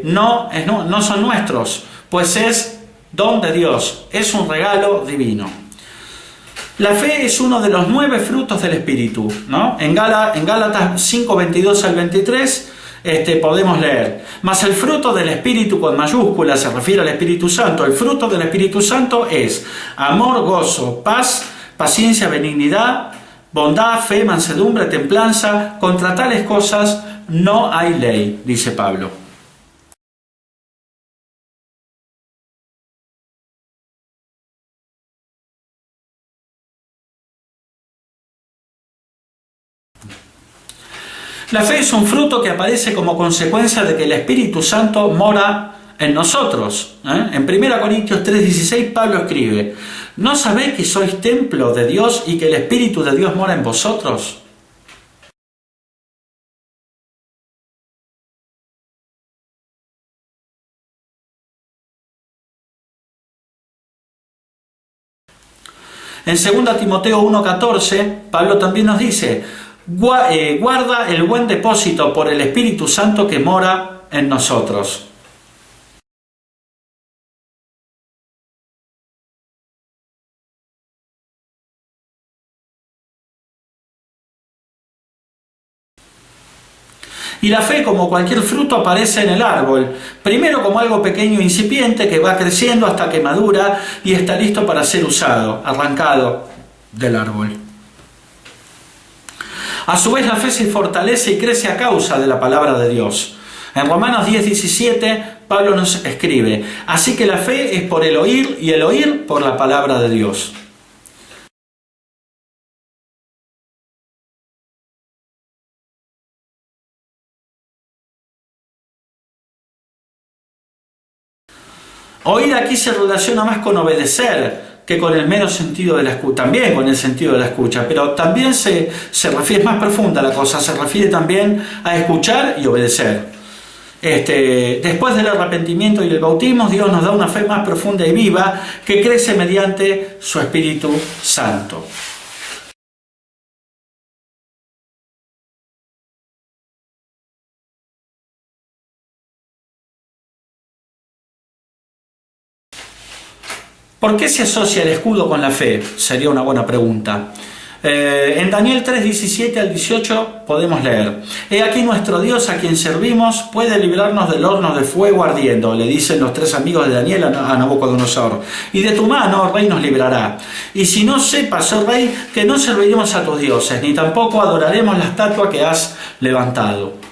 [SPEAKER 1] no son nuestros, pues es don de Dios, es un regalo divino. La fe es uno de los 9 frutos del Espíritu, ¿no? En Gálatas 5:22 al 23 podemos leer: mas el fruto del Espíritu con mayúsculas se refiere al Espíritu Santo. El fruto del Espíritu Santo es amor, gozo, paz, paciencia, benignidad, bondad, fe, mansedumbre, templanza. Contra tales cosas no hay ley, dice Pablo. La fe es un fruto que aparece como consecuencia de que el Espíritu Santo mora en nosotros. En 1 Corintios 3:16 Pablo escribe: ¿no sabéis que sois templo de Dios y que el Espíritu de Dios mora en vosotros? En 2 Timoteo 1:14 Pablo también nos dice: guarda el buen depósito por el Espíritu Santo que mora en nosotros. Y la fe, como cualquier fruto, aparece en el árbol, primero como algo pequeño e incipiente que va creciendo hasta que madura y está listo para ser usado, arrancado del árbol. A su vez, la fe se fortalece y crece a causa de la palabra de Dios. En Romanos 10:17 Pablo nos escribe: así que la fe es por el oír y el oír por la palabra de Dios. Oír aquí se relaciona más con obedecer que con el mero sentido de la escucha, también con el sentido de la escucha, pero también se refiere, es más profunda la cosa, se refiere también a escuchar y obedecer. Después del arrepentimiento y el bautismo, Dios nos da una fe más profunda y viva que crece mediante su Espíritu Santo. ¿Por qué se asocia el escudo con la fe? Sería una buena pregunta. En Daniel 3, 17 al 18 podemos leer: He aquí nuestro Dios a quien servimos puede librarnos del horno de fuego ardiendo, le dicen los tres amigos de Daniel a Nabucodonosor, y de tu mano, oh rey, nos librará. Y si no sepas, oh rey, que no serviremos a tus dioses, ni tampoco adoraremos la estatua que has levantado.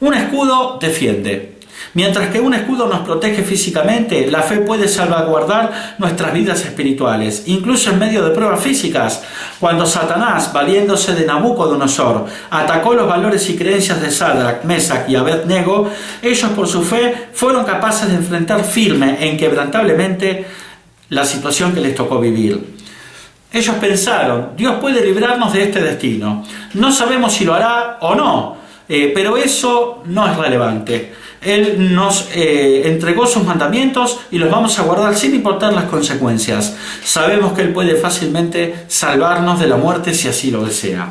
[SPEAKER 1] Un escudo defiende. Mientras que un escudo nos protege físicamente, la fe puede salvaguardar nuestras vidas espirituales, incluso en medio de pruebas físicas. Cuando Satanás, valiéndose de Nabucodonosor, atacó los valores y creencias de Sadrach, Mesach y Abed-Nego, ellos por su fe fueron capaces de enfrentar firme e inquebrantablemente la situación que les tocó vivir. Ellos pensaron: Dios puede librarnos de este destino. No sabemos si lo hará o no, pero eso no es relevante. Él nos entregó sus mandamientos y los vamos a guardar sin importar las consecuencias. Sabemos que Él puede fácilmente salvarnos de la muerte si así lo desea.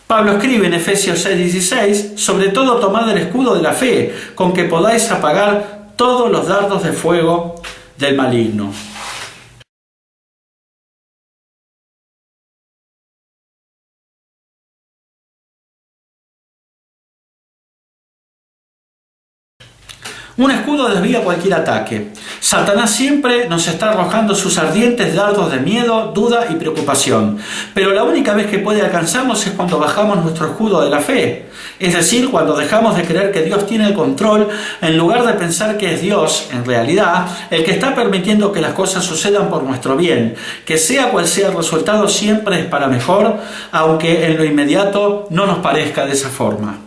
[SPEAKER 1] Pablo escribe en Efesios 6:16: sobre todo tomad el escudo de la fe, con que podáis apagar todos los dardos de fuego del maligno. Un escudo desvía cualquier ataque. Satanás siempre nos está arrojando sus ardientes dardos de miedo, duda y preocupación. Pero la única vez que puede alcanzarnos es cuando bajamos nuestro escudo de la fe. Es decir, cuando dejamos de creer que Dios tiene el control, en lugar de pensar que es Dios, en realidad, el que está permitiendo que las cosas sucedan por nuestro bien. Que sea cual sea el resultado, siempre es para mejor, aunque en lo inmediato no nos parezca de esa forma.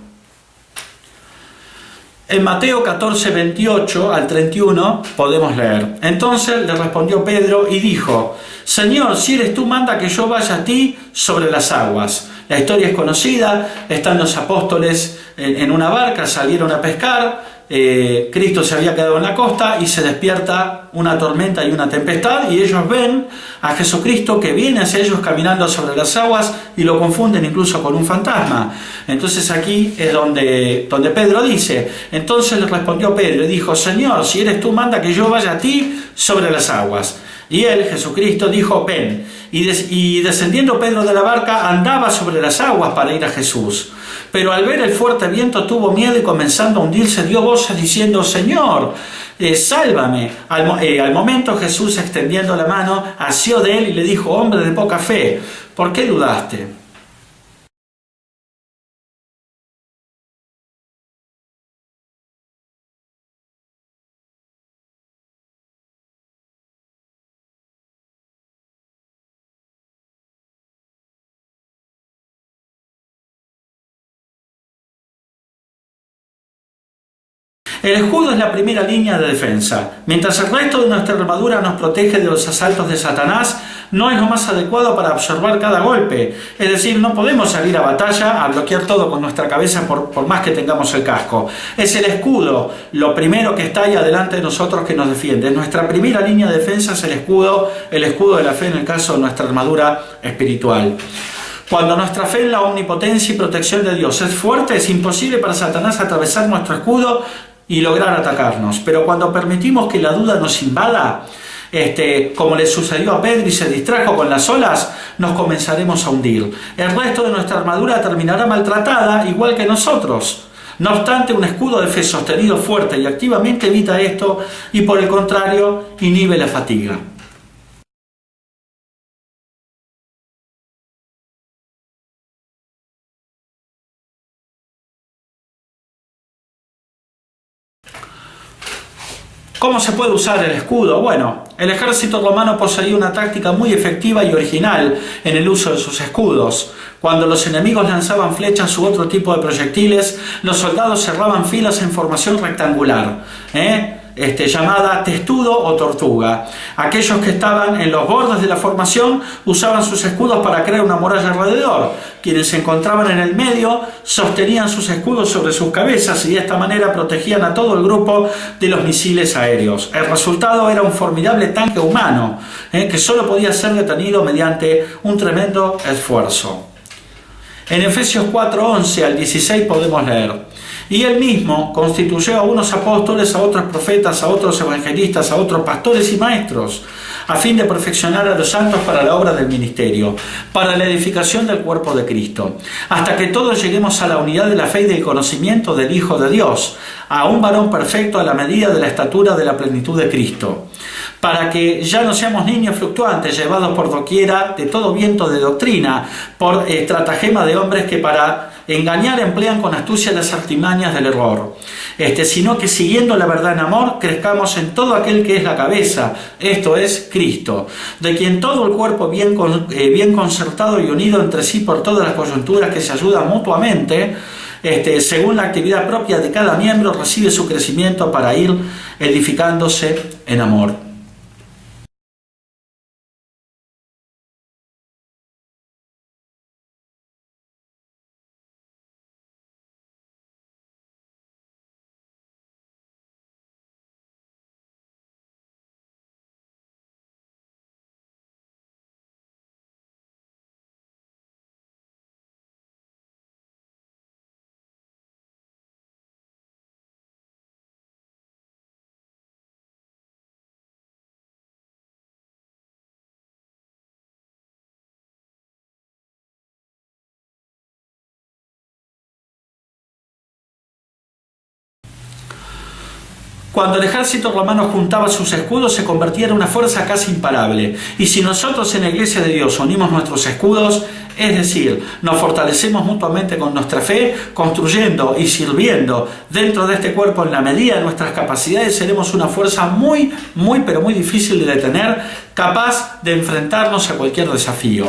[SPEAKER 1] En Mateo 14, 28 al 31 podemos leer: Entonces le respondió Pedro y dijo: Señor, si eres tú, manda que yo vaya a ti sobre las aguas. La historia es conocida. Están los apóstoles en una barca, salieron a pescar. Cristo se había quedado en la costa y se despierta una tormenta y una tempestad, y ellos ven a Jesucristo que viene hacia ellos caminando sobre las aguas y lo confunden incluso con un fantasma. Entonces aquí es donde Pedro dice: entonces le respondió Pedro y dijo: Señor, si eres tú, manda que yo vaya a ti sobre las aguas. Y él, Jesucristo, dijo: ven. Y descendiendo Pedro de la barca, andaba sobre las aguas para ir a Jesús. Pero al ver el fuerte viento tuvo miedo y comenzando a hundirse dio voces diciendo: Señor, sálvame. Al momento Jesús, extendiendo la mano, asió de él y le dijo: hombre de poca fe, ¿por qué dudaste? El escudo es la primera línea de defensa. Mientras el resto de nuestra armadura nos protege de los asaltos de Satanás, no es lo más adecuado para absorber cada golpe. Es decir, no podemos salir a batalla a bloquear todo con nuestra cabeza por más que tengamos el casco. Es el escudo lo primero que está ahí adelante de nosotros que nos defiende. Nuestra primera línea de defensa es el escudo de la fe en el caso de nuestra armadura espiritual. Cuando nuestra fe en la omnipotencia y protección de Dios es fuerte, es imposible para Satanás atravesar nuestro escudo y lograr atacarnos. Pero cuando permitimos que la duda nos invada, como le sucedió a Pedro y se distrajo con las olas, nos comenzaremos a hundir. El resto de nuestra armadura terminará maltratada, igual que nosotros. No obstante, un escudo de fe sostenido fuerte y activamente evita esto y, por el contrario, inhibe la fatiga. ¿Cómo se puede usar el escudo? Bueno, el ejército romano poseía una táctica muy efectiva y original en el uso de sus escudos. Cuando los enemigos lanzaban flechas u otro tipo de proyectiles, los soldados cerraban filas en formación rectangular, llamada testudo o tortuga. Aquellos que estaban en los bordes de la formación usaban sus escudos para crear una muralla alrededor. Quienes se encontraban en el medio sostenían sus escudos sobre sus cabezas y de esta manera protegían a todo el grupo de los misiles aéreos. El resultado era un formidable tanque humano, que solo podía ser detenido mediante un tremendo esfuerzo. En Efesios 4:11 al 16 podemos leer: y él mismo constituyó a unos apóstoles, a otros profetas, a otros evangelistas, a otros pastores y maestros, a fin de perfeccionar a los santos para la obra del ministerio, para la edificación del cuerpo de Cristo, hasta que todos lleguemos a la unidad de la fe y del conocimiento del Hijo de Dios, a un varón perfecto a la medida de la estatura de la plenitud de Cristo, para que ya no seamos niños fluctuantes, llevados por doquiera de todo viento de doctrina, por estratagema de hombres que para engañar emplean con astucia las artimañas del error, sino que siguiendo la verdad en amor, crezcamos en todo aquel que es la cabeza, esto es Cristo, de quien todo el cuerpo bien concertado y unido entre sí por todas las coyunturas que se ayudan mutuamente, según la actividad propia de cada miembro, recibe su crecimiento para ir edificándose en amor. Cuando el ejército romano juntaba sus escudos, se convertía en una fuerza casi imparable. Y si nosotros en la Iglesia de Dios unimos nuestros escudos, es decir, nos fortalecemos mutuamente con nuestra fe, construyendo y sirviendo dentro de este cuerpo en la medida de nuestras capacidades, seremos una fuerza muy difícil de detener, capaz de enfrentarnos a cualquier desafío.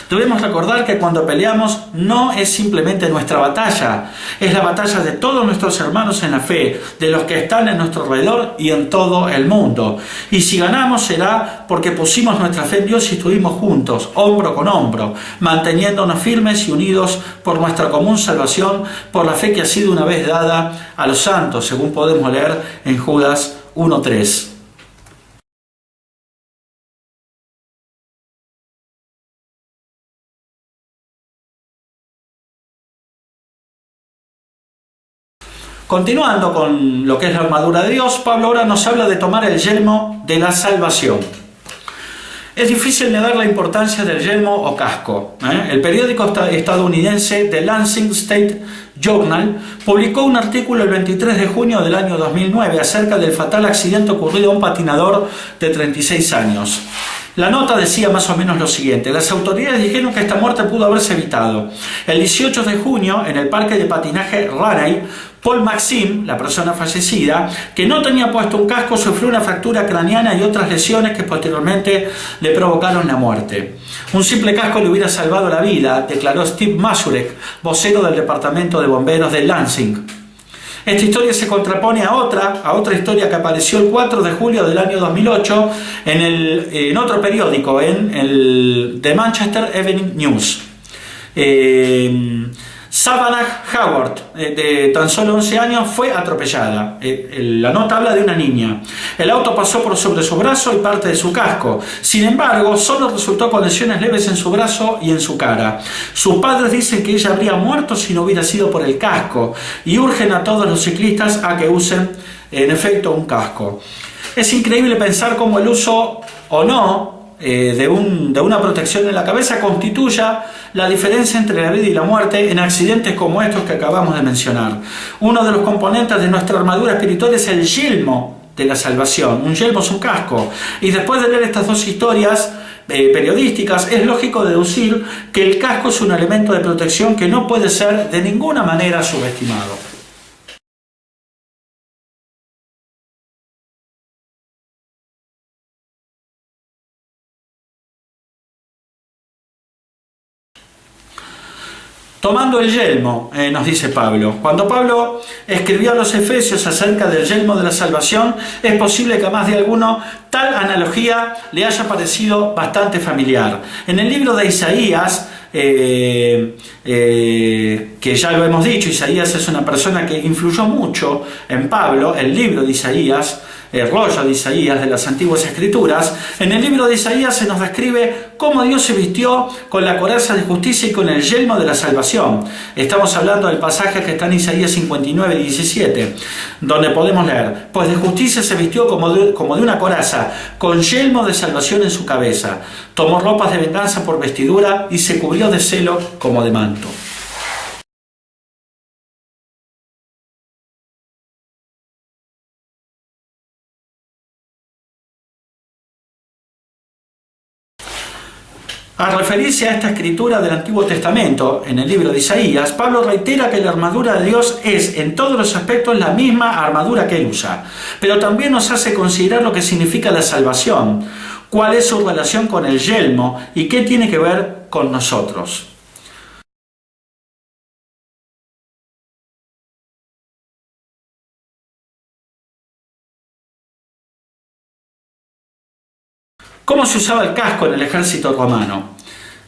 [SPEAKER 1] Debemos recordar que cuando peleamos no es simplemente nuestra batalla, es la batalla de todos nuestros hermanos en la fe, de los que están en nuestro alrededor y en todo el mundo. Y si ganamos será porque pusimos nuestra fe en Dios y estuvimos juntos, hombro con hombro, manteniéndonos firmes y unidos por nuestra común salvación, por la fe que ha sido una vez dada a los santos, según podemos leer en Judas 1:3. Continuando con lo que es la armadura de Dios, Pablo ahora nos habla de tomar el yelmo de la salvación. Es difícil negar la importancia del yelmo o casco. El periódico estadounidense The Lansing State Journal publicó un artículo el 23 de junio del año 2009 acerca del fatal accidente ocurrido a un patinador de 36 años. La nota decía más o menos lo siguiente: las autoridades dijeron que esta muerte pudo haberse evitado. El 18 de junio, en el parque de patinaje Raleigh, Paul Maxim, la persona fallecida, que no tenía puesto un casco, sufrió una fractura craneana y otras lesiones que posteriormente le provocaron la muerte. Un simple casco le hubiera salvado la vida, declaró Steve Masurek, vocero del departamento de bomberos de Lansing. Esta historia se contrapone a otra historia que apareció el 4 de julio del año 2008 en otro periódico, en el The Manchester Evening News. Savannah Howard, de tan solo 11 años, fue atropellada. La nota habla de una niña. El auto pasó por sobre su brazo y parte de su casco. Sin embargo, solo resultó con lesiones leves en su brazo y en su cara. Sus padres dicen que ella habría muerto si no hubiera sido por el casco y urgen a todos los ciclistas a que usen, en efecto, un casco. Es increíble pensar cómo el uso o no de una protección en la cabeza constituya la diferencia entre la vida y la muerte en accidentes como estos que acabamos de mencionar. Uno de los componentes de nuestra armadura espiritual es el yelmo de la salvación. Un yelmo es un casco. Y después de leer estas dos historias periodísticas, es lógico deducir que el casco es un elemento de protección que no puede ser de ninguna manera subestimado. Tomando el yelmo, nos dice Pablo. Cuando Pablo escribió a los Efesios acerca del yelmo de la salvación, es posible que a más de alguno tal analogía le haya parecido bastante familiar. En el libro de Isaías, que ya lo hemos dicho, Isaías es una persona que influyó mucho en Pablo. El libro de Isaías, el rollo de Isaías de las antiguas escrituras, en el libro de Isaías se nos describe cómo Dios se vistió con la coraza de justicia y con el yelmo de la salvación. Estamos hablando del pasaje que está en Isaías 59, 17, donde podemos leer: pues de justicia se vistió como de una coraza, con yelmo de salvación en su cabeza. Tomó ropas de venganza por vestidura y se cubrió de celo como de manto. Al referirse a esta escritura del Antiguo Testamento, en el libro de Isaías, Pablo reitera que la armadura de Dios es en todos los aspectos la misma armadura que él usa, pero también nos hace considerar lo que significa la salvación, cuál es su relación con el yelmo y qué tiene que ver con nosotros. ¿Cómo se usaba el casco en el ejército romano?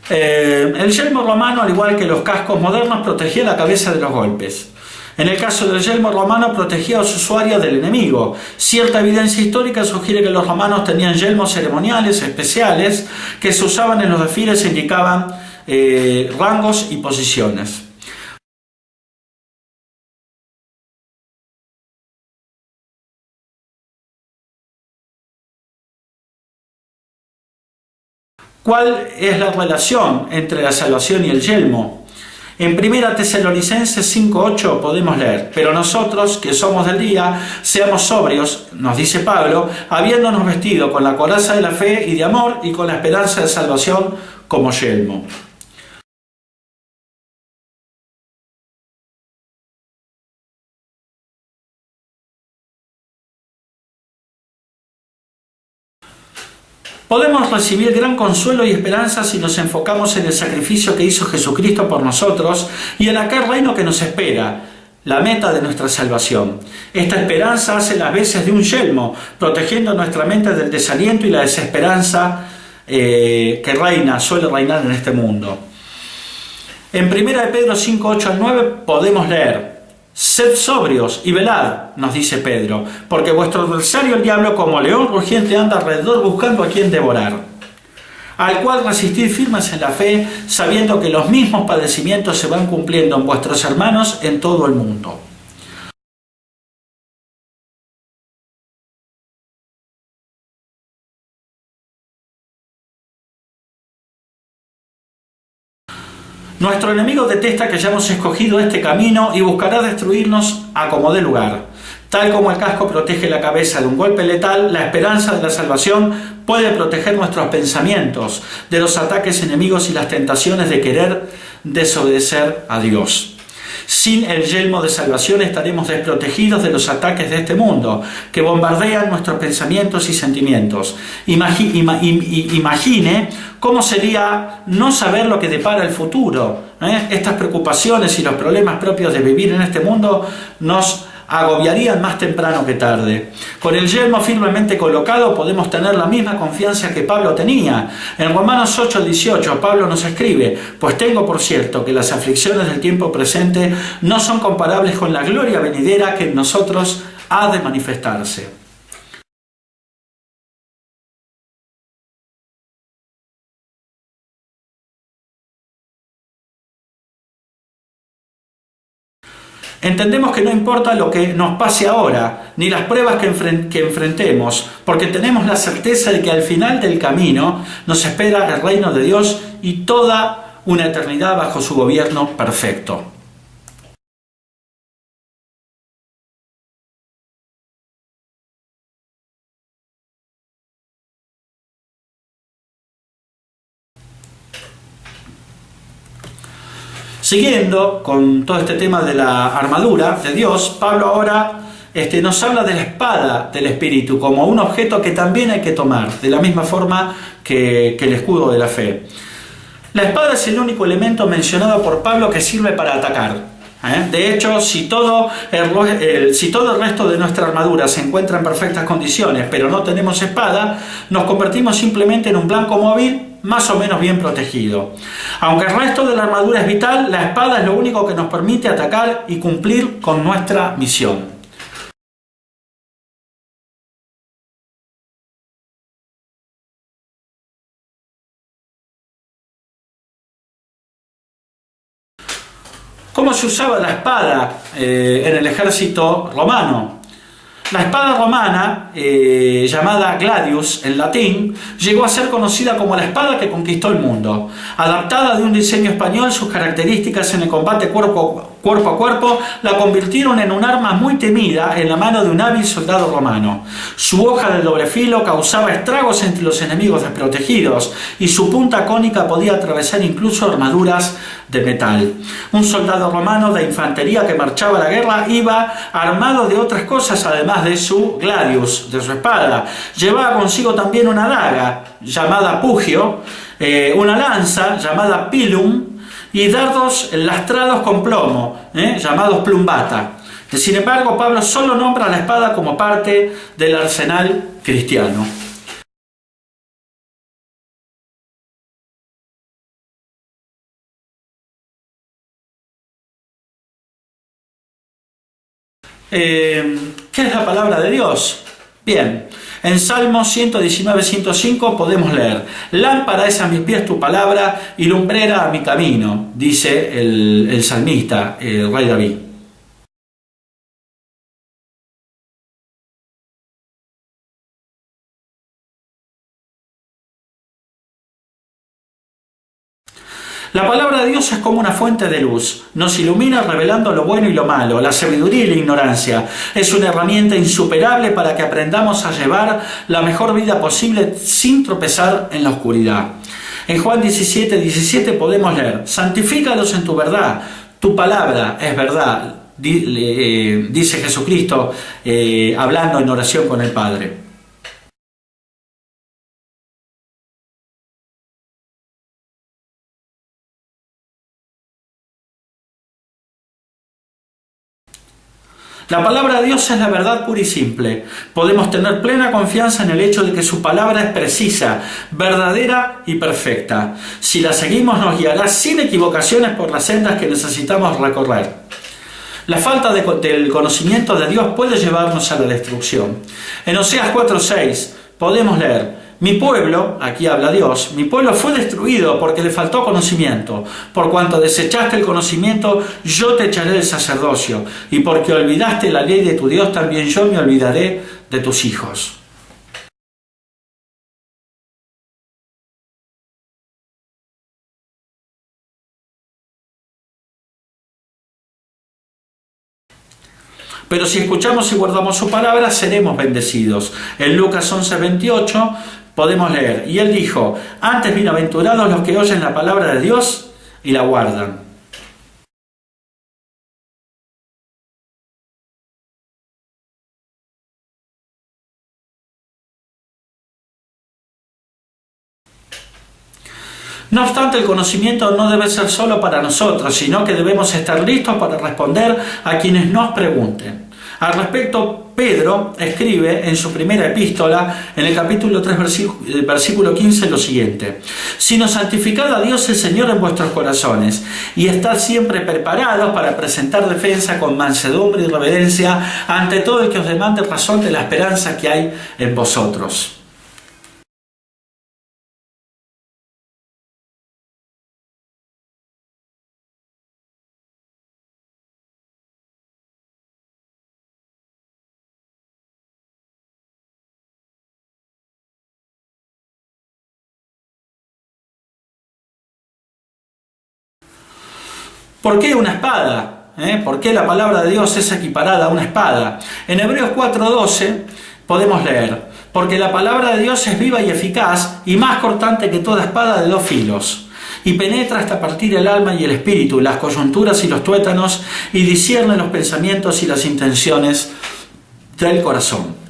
[SPEAKER 1] El yelmo romano, al igual que los cascos modernos, protegía la cabeza de los golpes. En el caso del yelmo romano, protegía a su usuario del enemigo. Cierta evidencia histórica sugiere que los romanos tenían yelmos ceremoniales especiales que se usaban en los desfiles e indicaban rangos y posiciones. ¿Cuál es la relación entre la salvación y el yelmo? En 1 Tesalonicenses 5:8 podemos leer: pero nosotros, que somos del día, seamos sobrios, nos dice Pablo, habiéndonos vestido con la coraza de la fe y de amor y con la esperanza de salvación como yelmo. Podemos recibir gran consuelo y esperanza si nos enfocamos en el sacrificio que hizo Jesucristo por nosotros y en aquel reino que nos espera, la meta de nuestra salvación. Esta esperanza hace las veces de un yelmo, protegiendo nuestra mente del desaliento y la desesperanza que suele reinar en este mundo. En 1 Pedro 5:8-9 podemos leer: sed sobrios y velad, nos dice Pedro, porque vuestro adversario el diablo como león rugiente anda alrededor buscando a quien devorar, al cual resistid firmes en la fe, sabiendo que los mismos padecimientos se van cumpliendo en vuestros hermanos en todo el mundo. Nuestro enemigo detesta que hayamos escogido este camino y buscará destruirnos a como dé lugar. Tal como el casco protege la cabeza de un golpe letal, la esperanza de la salvación puede proteger nuestros pensamientos de los ataques enemigos y las tentaciones de querer desobedecer a Dios. Sin el yelmo de salvación estaremos desprotegidos de los ataques de este mundo, que bombardean nuestros pensamientos y sentimientos. Imagine cómo sería no saber lo que depara el futuro. Estas preocupaciones y los problemas propios de vivir en este mundo nos agobiarían más temprano que tarde. Con el yelmo firmemente colocado podemos tener la misma confianza que Pablo tenía. En Romanos 8:18 Pablo nos escribe: pues tengo por cierto que las aflicciones del tiempo presente no son comparables con la gloria venidera que en nosotros ha de manifestarse. Entendemos que no importa lo que nos pase ahora, ni las pruebas que enfrentemos, porque tenemos la certeza de que al final del camino nos espera el reino de Dios y toda una eternidad bajo su gobierno perfecto. Siguiendo con todo este tema de la armadura de Dios, Pablo ahora nos habla de la espada del Espíritu como un objeto que también hay que tomar, de la misma forma que el escudo de la fe. La espada es el único elemento mencionado por Pablo que sirve para atacar. De hecho, si todo el resto de nuestra armadura se encuentra en perfectas condiciones, pero no tenemos espada, nos convertimos simplemente en un blanco móvil más o menos bien protegido. Aunque el resto de la armadura es vital, la espada es lo único que nos permite atacar y cumplir con nuestra misión. ¿Cómo se usaba la espada en el ejército romano? La espada romana, llamada gladius en latín, llegó a ser conocida como la espada que conquistó el mundo. Adaptada de un diseño español, sus características en el combate cuerpo a cuerpo la convirtieron en un arma muy temida en la mano de un hábil soldado romano. Su hoja de doble filo causaba estragos entre los enemigos desprotegidos y su punta cónica podía atravesar incluso armaduras de metal. Un soldado romano de infantería que marchaba a la guerra iba armado de otras cosas además de su gladius, de su espada. Llevaba consigo también una daga llamada pugio, una lanza llamada pilum y dardos lastrados con plomo, llamados plumbata. Sin embargo, Pablo solo nombra la espada como parte del arsenal cristiano. ¿Qué es la palabra de Dios? Bien, en Salmos 119-105 podemos leer: lámpara es a mis pies tu palabra y lumbrera a mi camino, dice el salmista, el rey David. La palabra de Dios es como una fuente de luz. Nos ilumina revelando lo bueno y lo malo, la sabiduría y la ignorancia. Es una herramienta insuperable para que aprendamos a llevar la mejor vida posible sin tropezar en la oscuridad. En Juan 17:17 podemos leer: santifícalos en tu verdad, tu palabra es verdad, dice Jesucristo, hablando en oración con el Padre. La palabra de Dios es la verdad pura y simple. Podemos tener plena confianza en el hecho de que su palabra es precisa, verdadera y perfecta. Si la seguimos, nos guiará sin equivocaciones por las sendas que necesitamos recorrer. La falta del conocimiento de Dios puede llevarnos a la destrucción. En Oseas 4:6 podemos leer: mi pueblo, aquí habla Dios, mi pueblo fue destruido porque le faltó conocimiento. Por cuanto desechaste el conocimiento, yo te echaré del sacerdocio. Y porque olvidaste la ley de tu Dios, también yo me olvidaré de tus hijos. Pero si escuchamos y guardamos su palabra, seremos bendecidos. En Lucas 11:28 podemos leer: y él dijo, antes bienaventurados los que oyen la palabra de Dios y la guardan. No obstante, el conocimiento no debe ser solo para nosotros, sino que debemos estar listos para responder a quienes nos pregunten. Al respecto, Pedro escribe en su primera epístola, en el capítulo 3, versículo 15, lo siguiente: sino santificad a Dios el Señor en vuestros corazones, y estad siempre preparados para presentar defensa con mansedumbre y reverencia ante todo el que os demande razón de la esperanza que hay en vosotros. ¿Por qué una espada? ¿Por qué la palabra de Dios es equiparada a una espada? En Hebreos 4:12 podemos leer: porque la palabra de Dios es viva y eficaz y más cortante que toda espada de dos filos, y penetra hasta partir el alma y el espíritu, las coyunturas y los tuétanos, y discierne los pensamientos y las intenciones del corazón.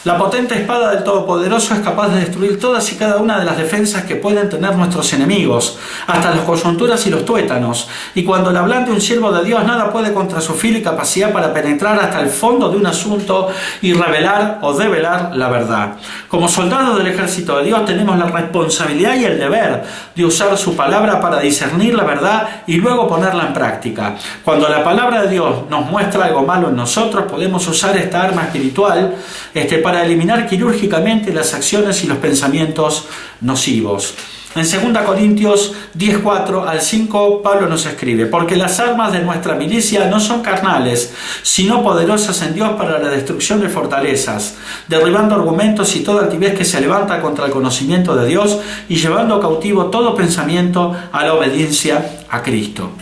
[SPEAKER 1] La potente espada del Todopoderoso es capaz de destruir todas y cada una de las defensas que pueden tener nuestros enemigos, hasta las coyunturas y los tuétanos, y cuando le hablante un siervo de Dios, nada puede contra su filo y capacidad para penetrar hasta el fondo de un asunto y revelar o develar la verdad. Como soldados del ejército de Dios tenemos la responsabilidad y el deber de usar su palabra para discernir la verdad y luego ponerla en práctica. Cuando la palabra de Dios nos muestra algo malo en nosotros, podemos usar esta arma espiritual para eliminar quirúrgicamente las acciones y los pensamientos nocivos. En 2 Corintios 10:4 al 5, Pablo nos escribe: porque las armas de nuestra milicia no son carnales, sino poderosas en Dios para la destrucción de fortalezas, derribando argumentos y toda altivez que se levanta contra el conocimiento de Dios y llevando cautivo todo pensamiento a la obediencia a Cristo.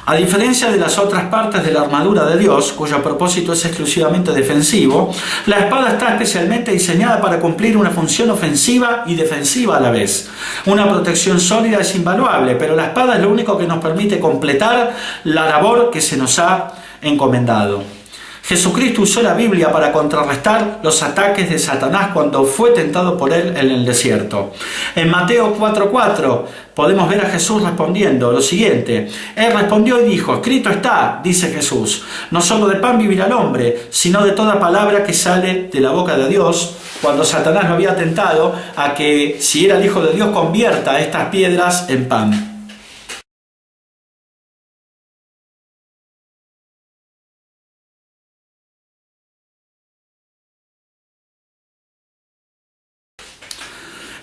[SPEAKER 1] A diferencia de las otras partes de la armadura de Dios, cuyo propósito es exclusivamente defensivo, la espada está especialmente diseñada para cumplir una función ofensiva y defensiva a la vez. Una protección sólida es invaluable, pero la espada es lo único que nos permite completar la labor que se nos ha encomendado. Jesucristo usó la Biblia para contrarrestar los ataques de Satanás cuando fue tentado por él en el desierto. En Mateo 4:4 podemos ver a Jesús respondiendo lo siguiente: Él respondió y dijo: escrito está, dice Jesús, no solo de pan vivirá el hombre, sino de toda palabra que sale de la boca de Dios. Cuando Satanás lo había tentado a que, si era el Hijo de Dios, convierta estas piedras en pan.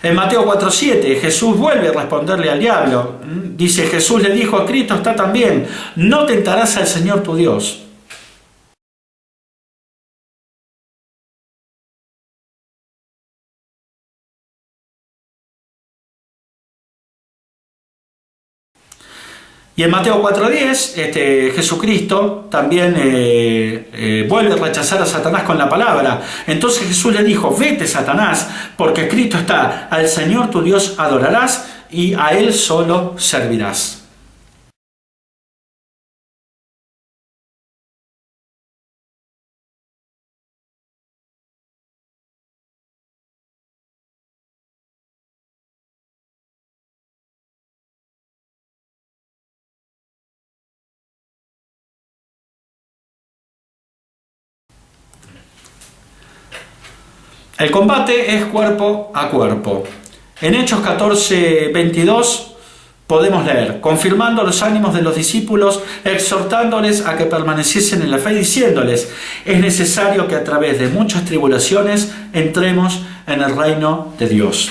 [SPEAKER 1] En Mateo 4:7 Jesús vuelve a responderle al diablo. Dice: Jesús le dijo: escrito está también, no tentarás al Señor tu Dios. Y en Mateo 4:10, Jesucristo también vuelve a rechazar a Satanás con la palabra. Entonces Jesús le dijo: vete, Satanás, porque escrito está, al Señor tu Dios adorarás y a Él solo servirás. El combate es cuerpo a cuerpo. En Hechos 14:22 podemos leer: confirmando los ánimos de los discípulos, exhortándoles a que permaneciesen en la fe, diciéndoles: es necesario que a través de muchas tribulaciones entremos en el reino de Dios.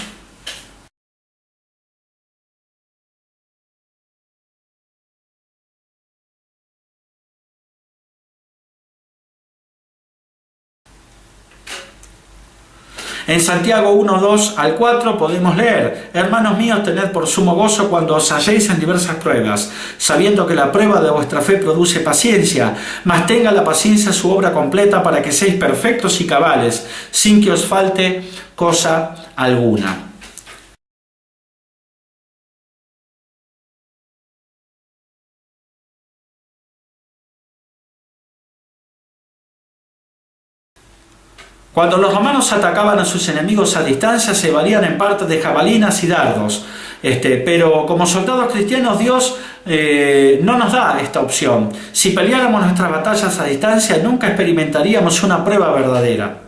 [SPEAKER 1] En Santiago 1:2 al 4 podemos leer: hermanos míos, tened por sumo gozo cuando os halléis en diversas pruebas, sabiendo que la prueba de vuestra fe produce paciencia, mas tenga la paciencia su obra completa para que seáis perfectos y cabales, sin que os falte cosa alguna. Cuando los romanos atacaban a sus enemigos a distancia, se valían en parte de jabalinas y dardos. Pero como soldados cristianos, Dios no nos da esta opción. Si peleáramos nuestras batallas a distancia, nunca experimentaríamos una prueba verdadera.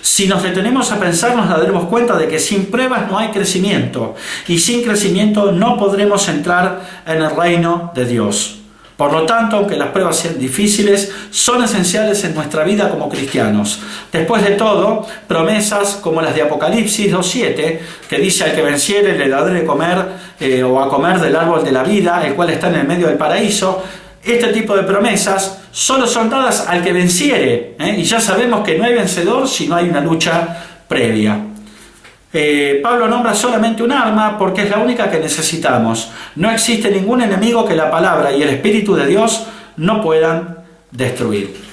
[SPEAKER 1] Si nos detenemos a pensar, nos daremos cuenta de que sin pruebas no hay crecimiento, y sin crecimiento no podremos entrar en el reino de Dios. Por lo tanto, aunque las pruebas sean difíciles, son esenciales en nuestra vida como cristianos. Después de todo, promesas como las de Apocalipsis 2:7, que dice: al que venciere le daré de comer o a comer del árbol de la vida, el cual está en el medio del paraíso. Este tipo de promesas solo son dadas al que venciere, y ya sabemos que no hay vencedor si no hay una lucha previa. Pablo nombra solamente un arma porque es la única que necesitamos. No existe ningún enemigo que la palabra y el Espíritu de Dios no puedan destruir.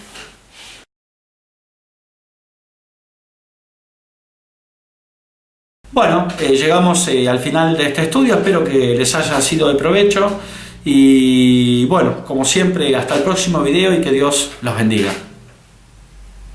[SPEAKER 1] Bueno, llegamos al final de este estudio, espero que les haya sido de provecho y bueno, como siempre, hasta el próximo video y que Dios los bendiga.